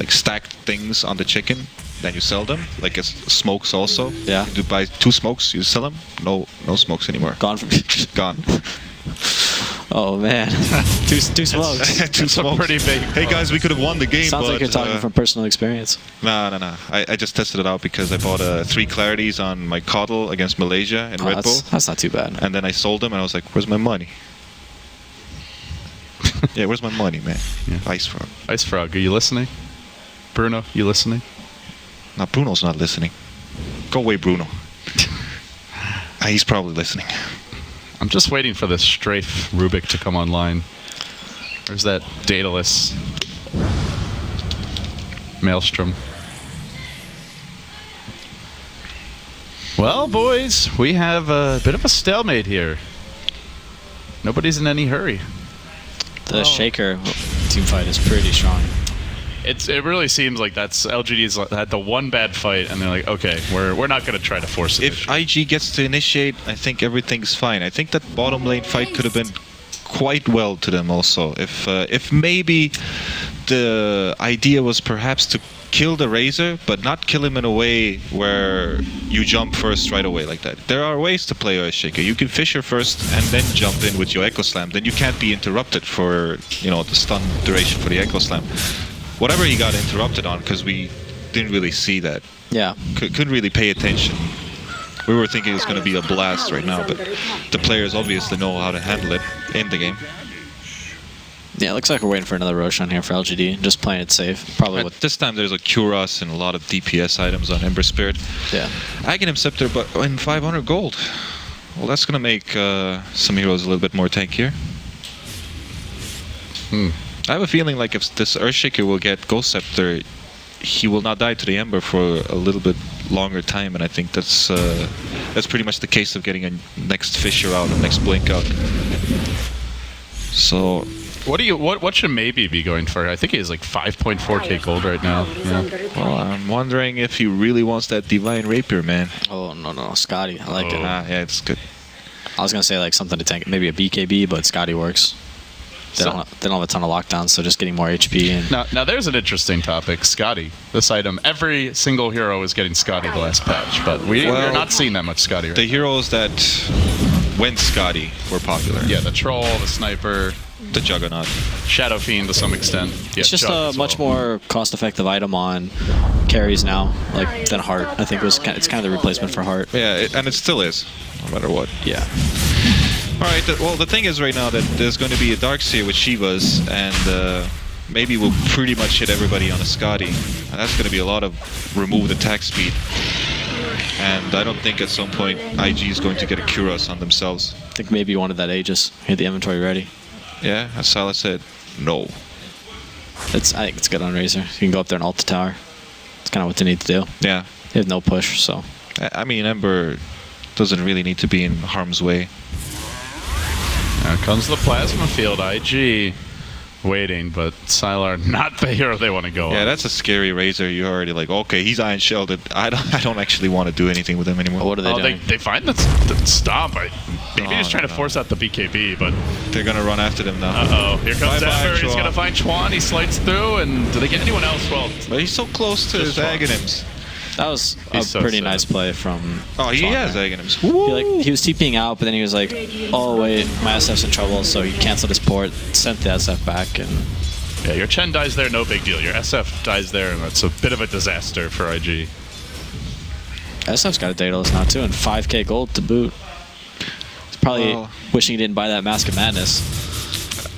stacked things on the chicken, then you sell them. Like smokes also. Yeah. You buy 2 smokes, you sell them. No smokes anymore. Gone from gone. Oh man, 2 smokes. 2 smokes. Pretty big. Hey guys, we could have won the game. Sounds like you're talking from personal experience. No. I just tested it out because I bought 3 clarities on my Coddle against Malaysia in Red Bull. That's not too bad. And then I sold them, and I was like, "Where's my money?" Yeah, where's my money, man? Yeah. Ice Frog. Ice Frog, are you listening? Bruno, you listening? No, Bruno's not listening. Go away, Bruno. He's probably listening. I'm just waiting for this Strafe Rubik to come online. There's that Daedalus Maelstrom. Well, boys, we have a bit of a stalemate here. Nobody's in any hurry. The Shaker team fight is pretty strong. It really seems like that's LGD's had the one bad fight, and they're like, okay, we're not going to try to force it. If IG gets to initiate, I think everything's fine. I think that bottom lane fight could have been quite well to them also. If maybe the idea was perhaps to kill the Razor, but not kill him in a way where you jump first right away like that. There are ways to play Earth Shaker. You can Fissure first and then jump in with your Echo Slam. Then you can't be interrupted for the stun duration for the Echo Slam. Whatever he got interrupted on, because we didn't really see that. Yeah. Couldn't really pay attention We were thinking it's going to be a blast right now, but the players obviously know how to handle it in the game. Yeah, it looks like we're waiting for another Roshan here for LGD. Just playing it safe. Probably with this time there's a Kuras and a lot of DPS items on Ember Spirit. Yeah. Aghanim Scepter, but in 500 gold. Well, that's going to make some heroes a little bit more tankier. I have a feeling like if this Earthshaker will get Ghost Scepter, he will not die to the Ember for a little bit longer time, and I think that's pretty much the case of getting a next Fissure out, a next Blink out. So, what should maybe be going for? I think he has like 5.4k gold right now. Yeah. Well, I'm wondering if he really wants that Divine Rapier, man. Oh no, Scotty, I like it. Yeah, it's good. I was gonna say like something to tank, maybe a BKB, but Scotty works. They don't have a ton of lockdowns, so just getting more HP. And now there's an interesting topic. Scotty, this item. Every single hero is getting Scotty the last patch, but we're not seeing that much Scotty right The heroes that went Scotty were popular. Yeah, the Troll, the Sniper, the Juggernaut, Shadow Fiend to some extent. Yeah, it's just a much more cost-effective item on carries now, like than Heart. I think it's kind of the replacement for Heart. Yeah, and it still is, no matter what. Yeah. Alright, well, the thing is right now that there's going to be a Darkseer with Shivas, and maybe we'll pretty much hit everybody on a Scotty. And that's going to be a lot of removed attack speed. And I don't think at some point IG is going to get a Kuros on themselves. I think maybe you wanted that Aegis. Get the inventory ready. Yeah, as Salah said, no. I think it's good on Razor. You can go up there and ult the tower. It's kind of what they need to do. Yeah. They have no push, so. I mean, Ember doesn't really need to be in harm's way. Now comes the plasma field. IG waiting, but Sylar not the hero they want to go on. Yeah, that's a scary Razor. You're already like, okay, he's Iron Shielded. I don't actually want to do anything with him anymore. What are they doing? They find the stomp. Maybe he's trying to force out the BKB, but they're gonna run after them now. Uh-oh, here comes Ember. He's gonna find Chuan. He slides through, and do they get anyone else? Well, but he's so close to his Aghanims. That was a pretty nice play from. Oh, he has Aghanims. He was TPing out, but then he was like, "Oh wait, my SF's in trouble," so he canceled his port, sent the SF back, and. Yeah, your Chen dies there, no big deal. Your SF dies there, and that's a bit of a disaster for IG. SF's got a Daedalus now too, and 5k gold to boot. He's probably wishing he didn't buy that Mask of Madness.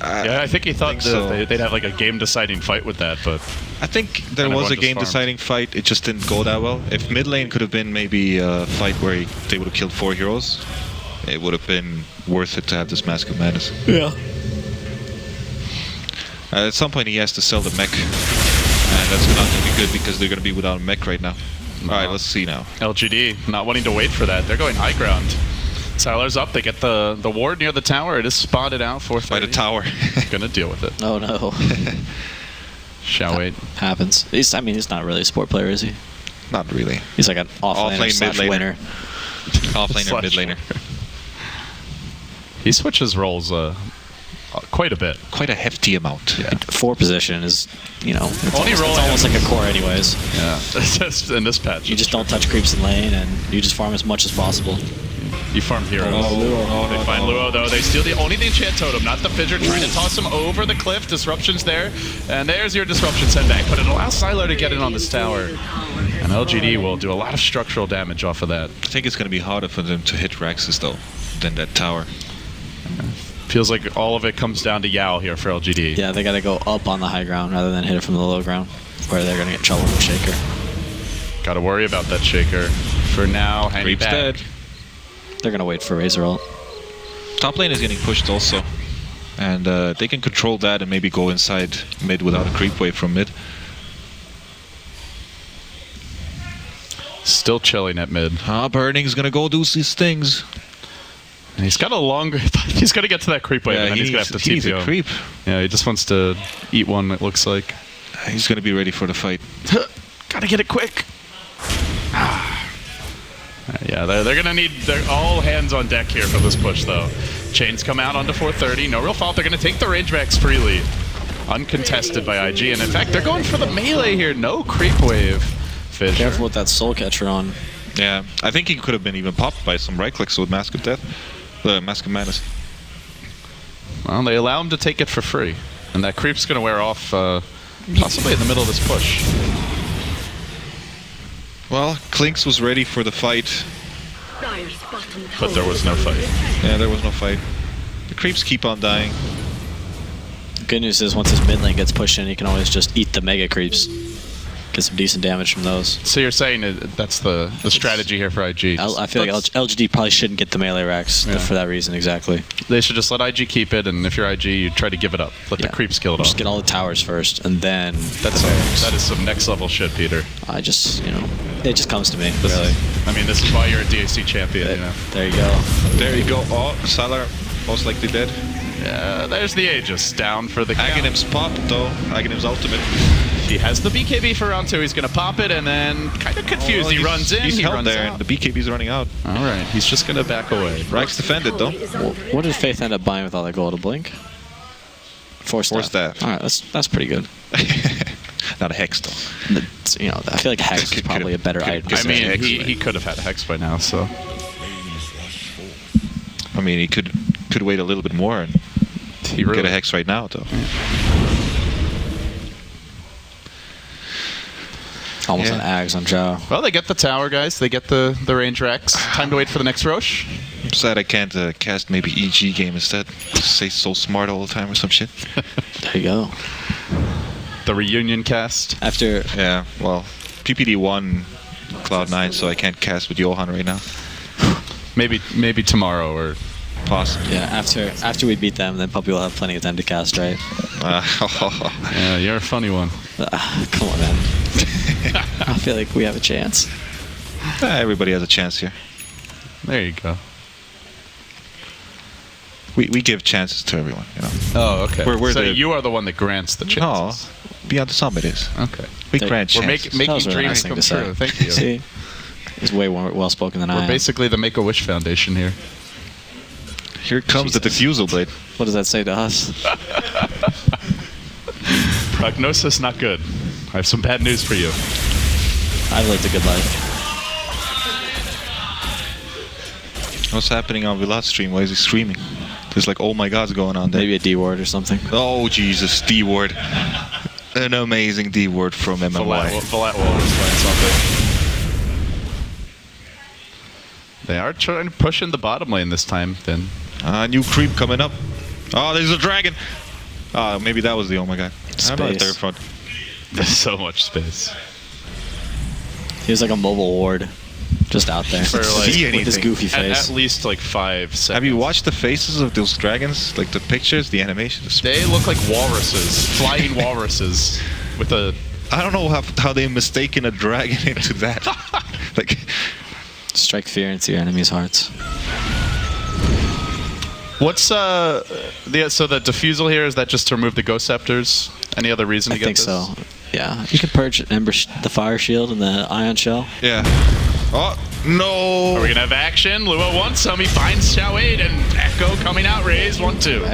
Yeah, I think he thought they'd have like a game-deciding fight with that, but I think there was a game-deciding fight. It just didn't go that well. If mid lane could have been maybe a fight where they would have killed 4 heroes, it would have been worth it to have this Mask of Madness. Yeah. At some point, he has to sell the mech, and that's not going to be good because they're going to be without a mech right now. All right, let's see now. LGD not wanting to wait for that. They're going high ground. Sylar's up. They get the ward near the tower. It is spotted out. 430. By the tower. Gonna deal with it. Oh no. Shall wait. Happens. He's not really a sport player, is he? Not really. He's like an off-laner / winner. Off-laner, mid-laner. He switches roles quite a bit. Quite a hefty amount. Yeah. 4 position is, it's it's almost like a core anyways. Yeah. Just in this patch. You just don't touch creeps in lane, and you just farm as much as possible. You farm heroes. They find Luo, though. They steal only the enchant totem, not the Fissure. Trying to toss him over the cliff. Disruption's there. And there's your disruption setback. But it allows Sylar to get in on this tower. And LGD will do a lot of structural damage off of that. I think it's going to be harder for them to hit Raxus, though, than that tower. Feels like all of it comes down to Yao here for LGD. Yeah, they got to go up on the high ground rather than hit it from the low ground, where they're going to get in trouble from Shaker. Got to worry about that Shaker. For now, hanging back. Dead. They're going to wait for Razor ult. Top lane is getting pushed also. And they can control that and maybe go inside mid without a creep wave from mid. Still chilling at mid. Burning's going to go do these things. And he's got a longer... he's going to get to that creep wave, and then he's going to have to TP. He's a creep. Yeah, he just wants to eat one, it looks like. He's going to be ready for the fight. Gotta get it quick. Yeah, they're going to need all hands on deck here for this push, though. Chains come out onto 430. No real fault. They're going to take the range backs freely. Uncontested by IG. And in fact, they're going for the melee here. No creep wave. Fissure. Careful with that soul catcher on. Yeah, I think he could have been even popped by some right clicks with Mask of Death. Mask of Madness. Well, they allow him to take it for free. And that creep's going to wear off possibly in the middle of this push. Well, Klinks was ready for the fight. But there was no fight. Yeah, there was no fight. The creeps keep on dying. Good news is once his mid lane gets pushed in, he can always just eat the mega creeps. Get some decent damage from those. So you're saying that's the strategy here for IG? I feel like LGD probably shouldn't get the melee racks for that reason, exactly. They should just let IG keep it, and if you're IG, you try to give it up. Let the creeps kill it off. Just get all the towers first, and then that is some next level shit, Peter. I just, it just comes to me, really. This is why you're a DAC champion, There you go. There you go. Oh, Salar most likely dead. Yeah, there's the Aegis down for the count. Aghanim's popped, though. Aghanim's ultimate. He has the BKB for round 2. He's going to pop it, and then kind of confused. He runs in, he runs there, out. and the BKB's running out. All right, he's just going to back away. Rax defended, though. What did Faith end up buying with all that gold? A blink? 4 staff. All right, that's pretty good. Not a hex, though. I feel like hex is probably a better item. He could have had a hex by now, so. He could wait a little bit more and get a hex right now, though. Almost an Ags on Zhao. Well, they get the tower, guys. They get the range Rex. Time to wait for the next Roche. I'm sad I can't cast maybe EG game instead. Say so smart all the time or some shit. There you go. The reunion cast. Yeah, well, PPD won Cloud9, so I can't cast with Johan right now. Maybe tomorrow or possibly. Yeah, after we beat them, then Puppy will have plenty of time to cast, right? Yeah, you're a funny one. Come on, man. I feel like we have a chance. Everybody has a chance here. There you go. We give chances to everyone, Oh, okay. So you are the one that grants the chances. No, Beyond the Summit is. Okay. We grant chances. We're making dreams come true. Thank you. See? He's way more well-spoken than I am. We're basically the Make-A-Wish Foundation here. Here comes the Diffusal Blade. What does that say to us? Prognosis not good. I have some bad news for you. I've lived a good life. What's happening on Vilat's stream? Why is he streaming? There's like, oh my god's going on there. Maybe a D-ward or something. Oh Jesus, D-ward. An amazing D-ward from MMY. Vilat will always find something. They are trying to push in the bottom lane this time, then. New creep coming up. Oh, there's a dragon. Maybe that was the oh my god. I don't know, third front. There's so much space. He was like a mobile ward, just out there. With his goofy face. At least like 5 seconds. Have you watched the faces of those dragons? Like the pictures, the animations? They look like walruses, flying walruses, with a. I don't know how they mistaken a dragon into that. Like. Strike fear into your enemies' hearts. What's so the diffusal here, is that just to remove the ghost scepters? Any other reason to get this? I think so. Yeah, you can purge the fire shield and the ion shell. Yeah. Oh no! Are we gonna have action? Lua wants some. He finds Xiao 8 and Echo coming out. Raised 1-2.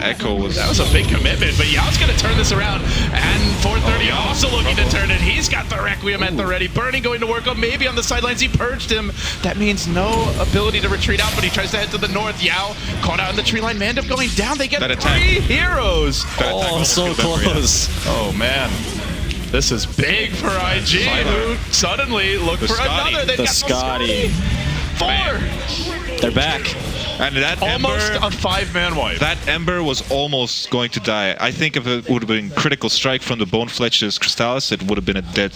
Echo was. That was a big commitment, but Yao's gonna turn this around. And 430 also looking to turn it. He's got the Requiem at the ready. Burning going to work on maybe on the sidelines. He purged him. That means no ability to retreat out, but he tries to head to the north. Yao caught out in the tree line. Mandem going down. They get 3 heroes. Oh, so close. Oh man. This is big for IG, who suddenly look for another. They've got Scotty. 4. They're back. And that almost Ember, a 5-man wipe. That Ember was almost going to die. I think if it would have been critical strike from the Bone Fletcher's Crystallis, it would have been a dead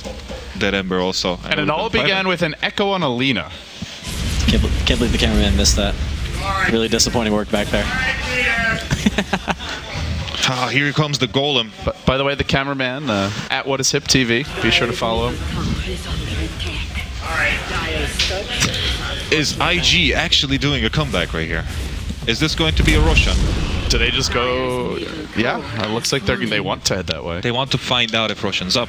Ember also. And it all began with an Echo on Alina. Can't believe the cameraman missed that. Really disappointing work back there. Here comes the Golem. But by the way, the cameraman at What Is Hip TV. Be sure to follow him. Is IG actually doing a comeback right here? Is this going to be a Roshan? Do they just go? Yeah, it looks like they want to head that way. They want to find out if Roshan's up.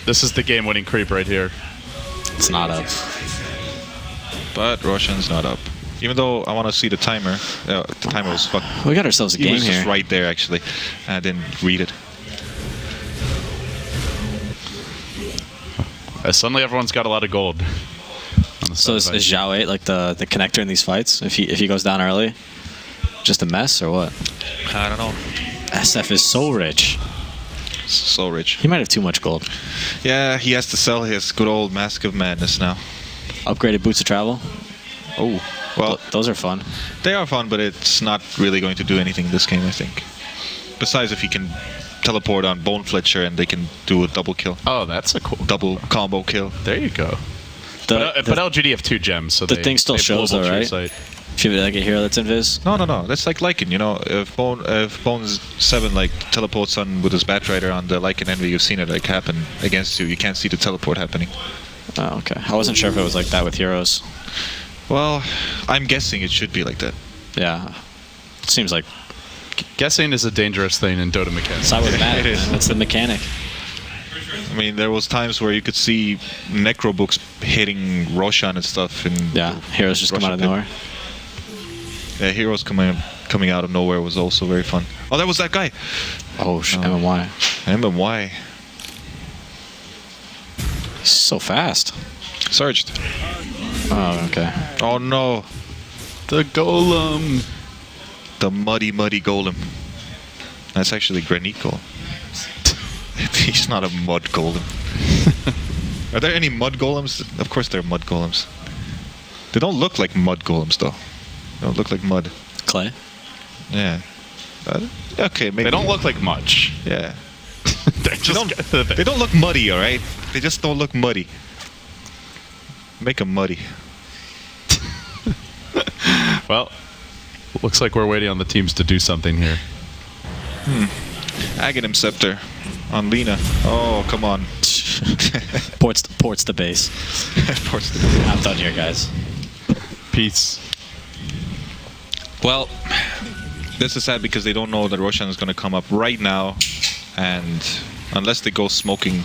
This is the game-winning creep right here. It's not up. But Roshan's not up. Even though I want to see the timer. The timer was fucking. We got ourselves a game here. He was just right there, actually. I didn't read it. Suddenly everyone's got a lot of gold. So is Zhao 8 like the connector in these fights? If he goes down early? Just a mess or what? I don't know. SF is so rich. So rich. He might have too much gold. Yeah, he has to sell his good old Mask of Madness now. Upgraded boots of travel. Oh, well, those are fun. They are fun, but it's not really going to do anything in this game, I think. Besides, if you can teleport on Bone Fletcher and they can do a double kill. Oh, that's a cool double combo kill. There you go. But LGD have 2 gems, so the thing still shows though, right? If you have like a hero that's invis. No. That's like Lycan. You know, if Bone's 7 like teleports on with his Batrider on the Lycan Envy, you've seen it like happen against you. You can't see the teleport happening. Oh, okay. I wasn't sure if it was like that with heroes. Well, I'm guessing it should be like that. Yeah. It seems like guessing is a dangerous thing in Dota mechanics. It is. That's the mechanic. I mean, there was times where you could see Necro books hitting Roshan and stuff. And heroes just come out of nowhere. Yeah, heroes coming out of nowhere was also very fun. Oh, that was that guy. Oh, MMY. MMY. He's so fast. Surged. Oh, okay. Oh, no. The Golem. The muddy Golem. That's actually Granite Golem. He's not a mud golem. Are there any mud golems? Of course there are mud golems. They don't look like mud golems, though. They don't look like mud. Clay? Yeah. Okay, maybe. They don't look like much. Yeah. They don't look muddy, all right? They just don't look muddy. Make them muddy. Well, looks like we're waiting on the teams to do something here. Aghanim Scepter on Lina. Oh, come on. Ports the base. Ports the base. I'm done here, guys. Peace. Well, this is sad because they don't know that Roshan is going to come up right now, and unless they go smoking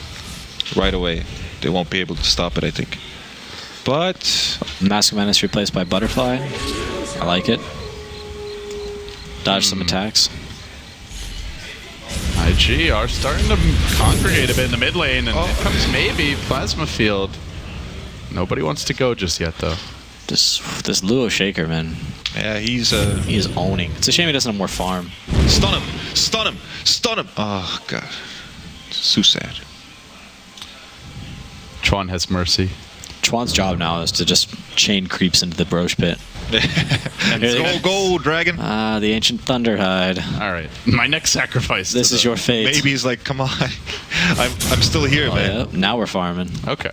right away, they won't be able to stop it, I think. But Mask of Menace replaced by Butterfly. I like it. Dodge some attacks. IG are starting to congregate a bit in the mid lane, and it comes maybe Plasma Field. Nobody wants to go just yet, though. This Luo Shaker, man. Yeah, he is owning. It's a shame he doesn't have more farm. Stun him! Stun him! Stun him! Oh, God. So sad. Chuan has mercy. Chuan's job now is to just chain creeps into the Broche pit. Go, Dragon! The Ancient Thunderhide. All right. My next sacrifice. This is your fate. Maybe he's like, come on. I'm still here, man. Yeah. Now we're farming. Okay.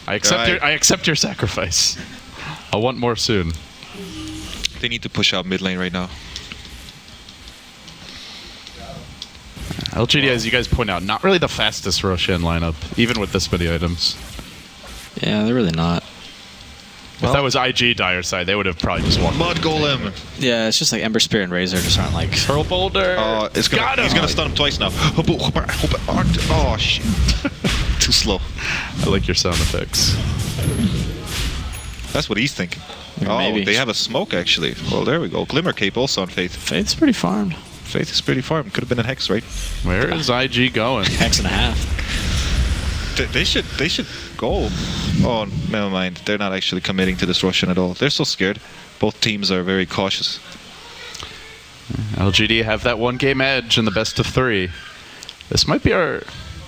I accept your sacrifice. I'll want more soon. They need to push out mid lane right now. LGD, as you guys point out, not really the fastest Roshan lineup, even with this many items. Yeah, they're really not. If that was IG dire side, they would have probably just walked. Mud Golem. Yeah, it's just like Ember Spear and Razor just aren't like. Pearl Boulder. He's gonna stun him twice now. Oh shit. Too slow. I like your sound effects. That's what he's thinking. Maybe. They have a smoke actually. Well, there we go. Glimmer Cape also on Faith. Faith's pretty farmed. Faith is pretty farmed. Could have been a Hex, right? Where is IG going? Hex and a half. They should go. Oh, never mind. They're not actually committing to this Roshan at all. They're so scared. Both teams are very cautious. LGD have that 1 game edge in the best of 3. This might be our...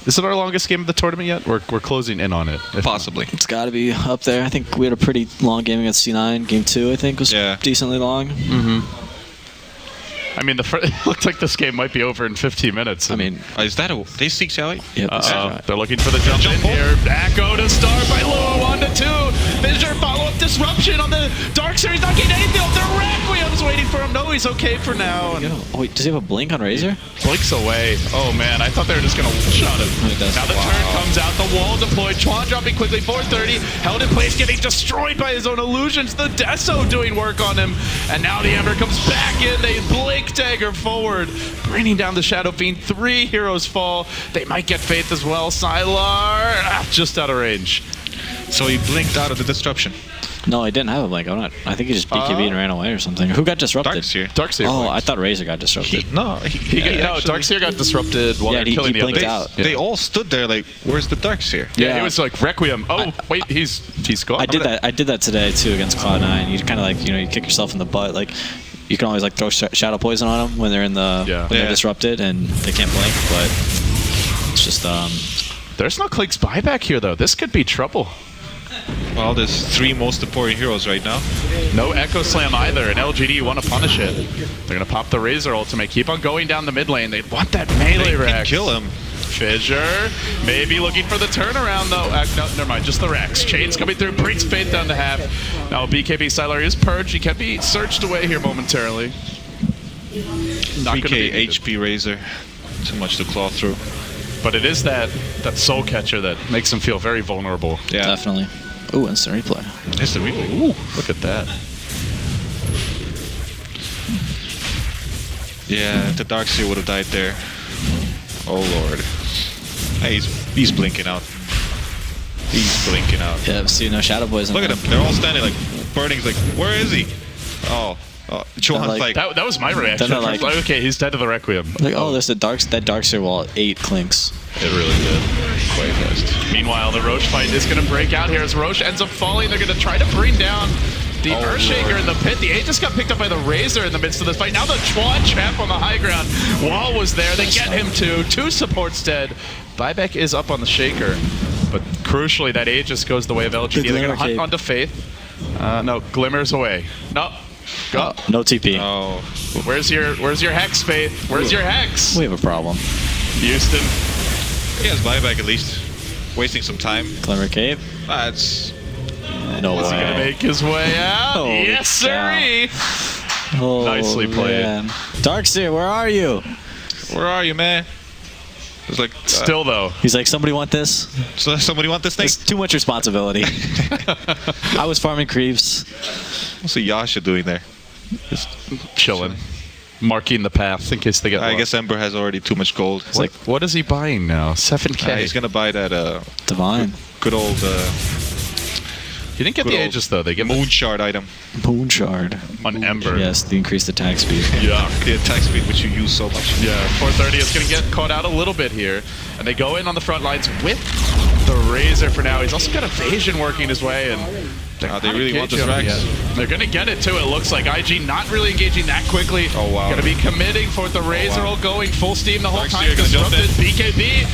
Is it our longest game of the tournament yet? We're closing in on it. Possibly. It's got to be up there. I think we had a pretty long game against C9. Game 2, I think, was decently long. Mm-hmm. I mean, it looked like this game might be over in 15 minutes. I mean, is that they seek Sally? Yep. They're looking for the jump in here. Echo to start by Luo, 1-2. Fissure follow-up disruption on the Dark Series, not getting anything. The Requiem's waiting for him. No, he's okay for now. Wait, does he have a blink on Razor? Blinks away. Oh man, I thought they were just gonna shot him. Now the turn comes out, the wall deployed. Chuan dropping quickly, 430. Held in place, getting destroyed by his own illusions. The Deso doing work on him, and now the Ember comes back in. They blink dagger forward, bringing down the Shadow Fiend. 3 heroes fall. They might get Faith as well. Sylar just out of range. So he blinked out of the disruption. No, he didn't have a blink. I think he just BKB and ran away or something. Who got disrupted? Darkseer. Oh, I thought Razor got disrupted. Darkseer got disrupted while they're killing the others. Out. They all stood there like, where's the Darkseer? Yeah, it was like Requiem. Oh, wait, he's gone. I did that today too against Cloud9. You kind of like, you kick yourself in the butt. Like, you can always like throw Shadow Poison on them when they're in the when they're disrupted and they can't blink, but it's just There's no Clink's buyback here though. This could be trouble. Well, there's 3 most important heroes right now. No Echo Slam either, and LGD want to punish it. They're going to pop the Razor ultimate, keep on going down the mid lane. They want that melee Rex. They can kill him. Fissure, maybe looking for the turnaround though. No, never mind, just the Rex. Chains coming through, brings Faith down to half. Now BKB Sylar is purged. He can be searched away here momentarily. Not 3k HP Razor. Too much to claw through. But it is that soul catcher that makes him feel very vulnerable. Yeah, definitely. Ooh, instant replay. Instant replay. Ooh, look at that. Yeah, the Darkseer would have died there. Oh lord. Hey, he's blinking out. He's blinking out. Yeah, see no Shadow Boys. Look at them. They're all standing like Burning's like, where is he? Oh. Johan's like that was my reaction. Like, okay, he's dead to the Requiem. Like, oh, there's that Darkseer wall 8 clinks. It really did. Quite fast. Meanwhile, the Roche fight is going to break out here as Roche ends up falling. They're going to try to bring down the Earthshaker in the pit. The Aegis got picked up by the Razor in the midst of this fight. Now the Chuan Champ on the high ground. Wall was there. They get him too. 2 supports dead. Buyback is up on the Shaker. But crucially, that Aegis goes the way of LGD. They're going to hunt onto Faith. No, Glimmers away. No. Go. No TP. Oh. Where's your Hex, Faith? Where's your Hex? We have a problem. Houston. He has buyback at least. Wasting some time. Glimmer Cave. That's... No way. Is he going to make his way out? Oh, yes, sirree. Oh, nicely played. Man. Darkseer, where are you? Where are you, man? It's like... Still, though. He's like, somebody want this? So somebody want this thing? It's too much responsibility. I was farming creeps. What's the Yasha doing there? Just chilling. Marking the path in case they get I guess Ember has already too much gold. It's like, what is he buying now? 7k. He's going to buy that... Divine. Good old... You didn't get the Aegis though. They get Moon Shard item. Moon Shard. On Ember. Yes, the increased attack speed. Yeah. The attack speed, which you use so much. Yeah, 430 is going to get caught out a little bit here. And they go in on the front lines with the Razor for now. He's also got Evasion working his way. And they really want this Rex. They're going to get it too, it looks like. IG not really engaging that quickly. Oh, wow. Going to be committing for the Razor all going full steam the whole time. Disrupted. BKB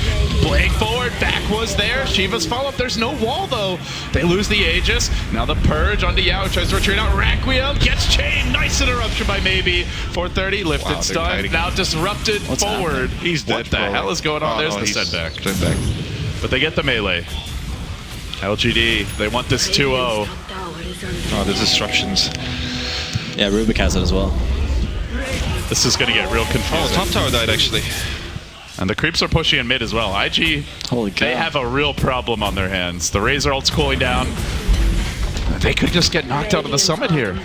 playing forward. Back was there. Shiva's follow-up. There's no wall, though. They lose the Aegis. Now the Purge onto Yao. Tries to retreat out. Requiem gets chained. Nice interruption by Maybe. 430 lifted stun. Now disrupted forward. He's dead. What the hell is going on? There's the setback. But they get the melee. LGD, they want this 2-0. Oh, there's disruptions. Yeah, Rubik has it as well. This is going to get real confusing. Oh, top tower died actually. And the creeps are pushing in mid as well. IG, holy cow, they have a real problem on their hands. The Razor ult's cooling down. They could just get knocked out of the summit here.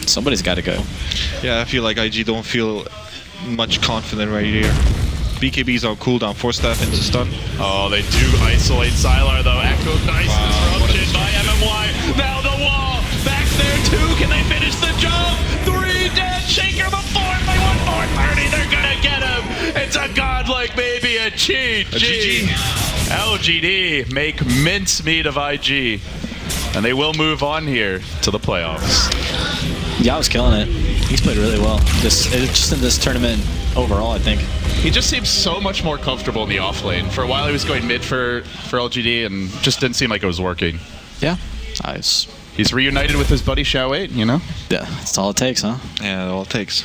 Somebody's got to go. Yeah, I feel like IG don't feel much confident right here. BKB's on cooldown, 4 staff into stun. Oh, they do isolate Sylar though. Echo, nice disruption by MMY. Now the wall, back there too. Can they finish the job? 3 dead. Shaker the 4th. They want 430. They're gonna get him. It's a godlike baby, a GG. LGD make mincemeat of IG, and they will move on here to the playoffs. Yeah, I was killing it. He's played really well. Just in this tournament overall, I think. He just seems so much more comfortable in the off lane. For a while, he was going mid for LGD, and just didn't seem like it was working. Yeah, nice. He's reunited with his buddy Xiao 8, you know? Yeah, that's all it takes, huh? Yeah, all it takes.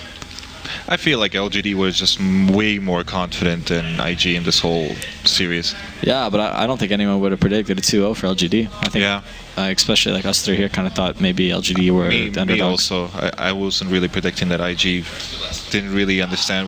I feel like LGD was just way more confident than IG in this whole series. Yeah, but I don't think anyone would have predicted a 2-0 for LGD. I think, especially like us 3 here, kind of thought maybe LGD were the underdogs. Me also. I wasn't really predicting that IG didn't really understand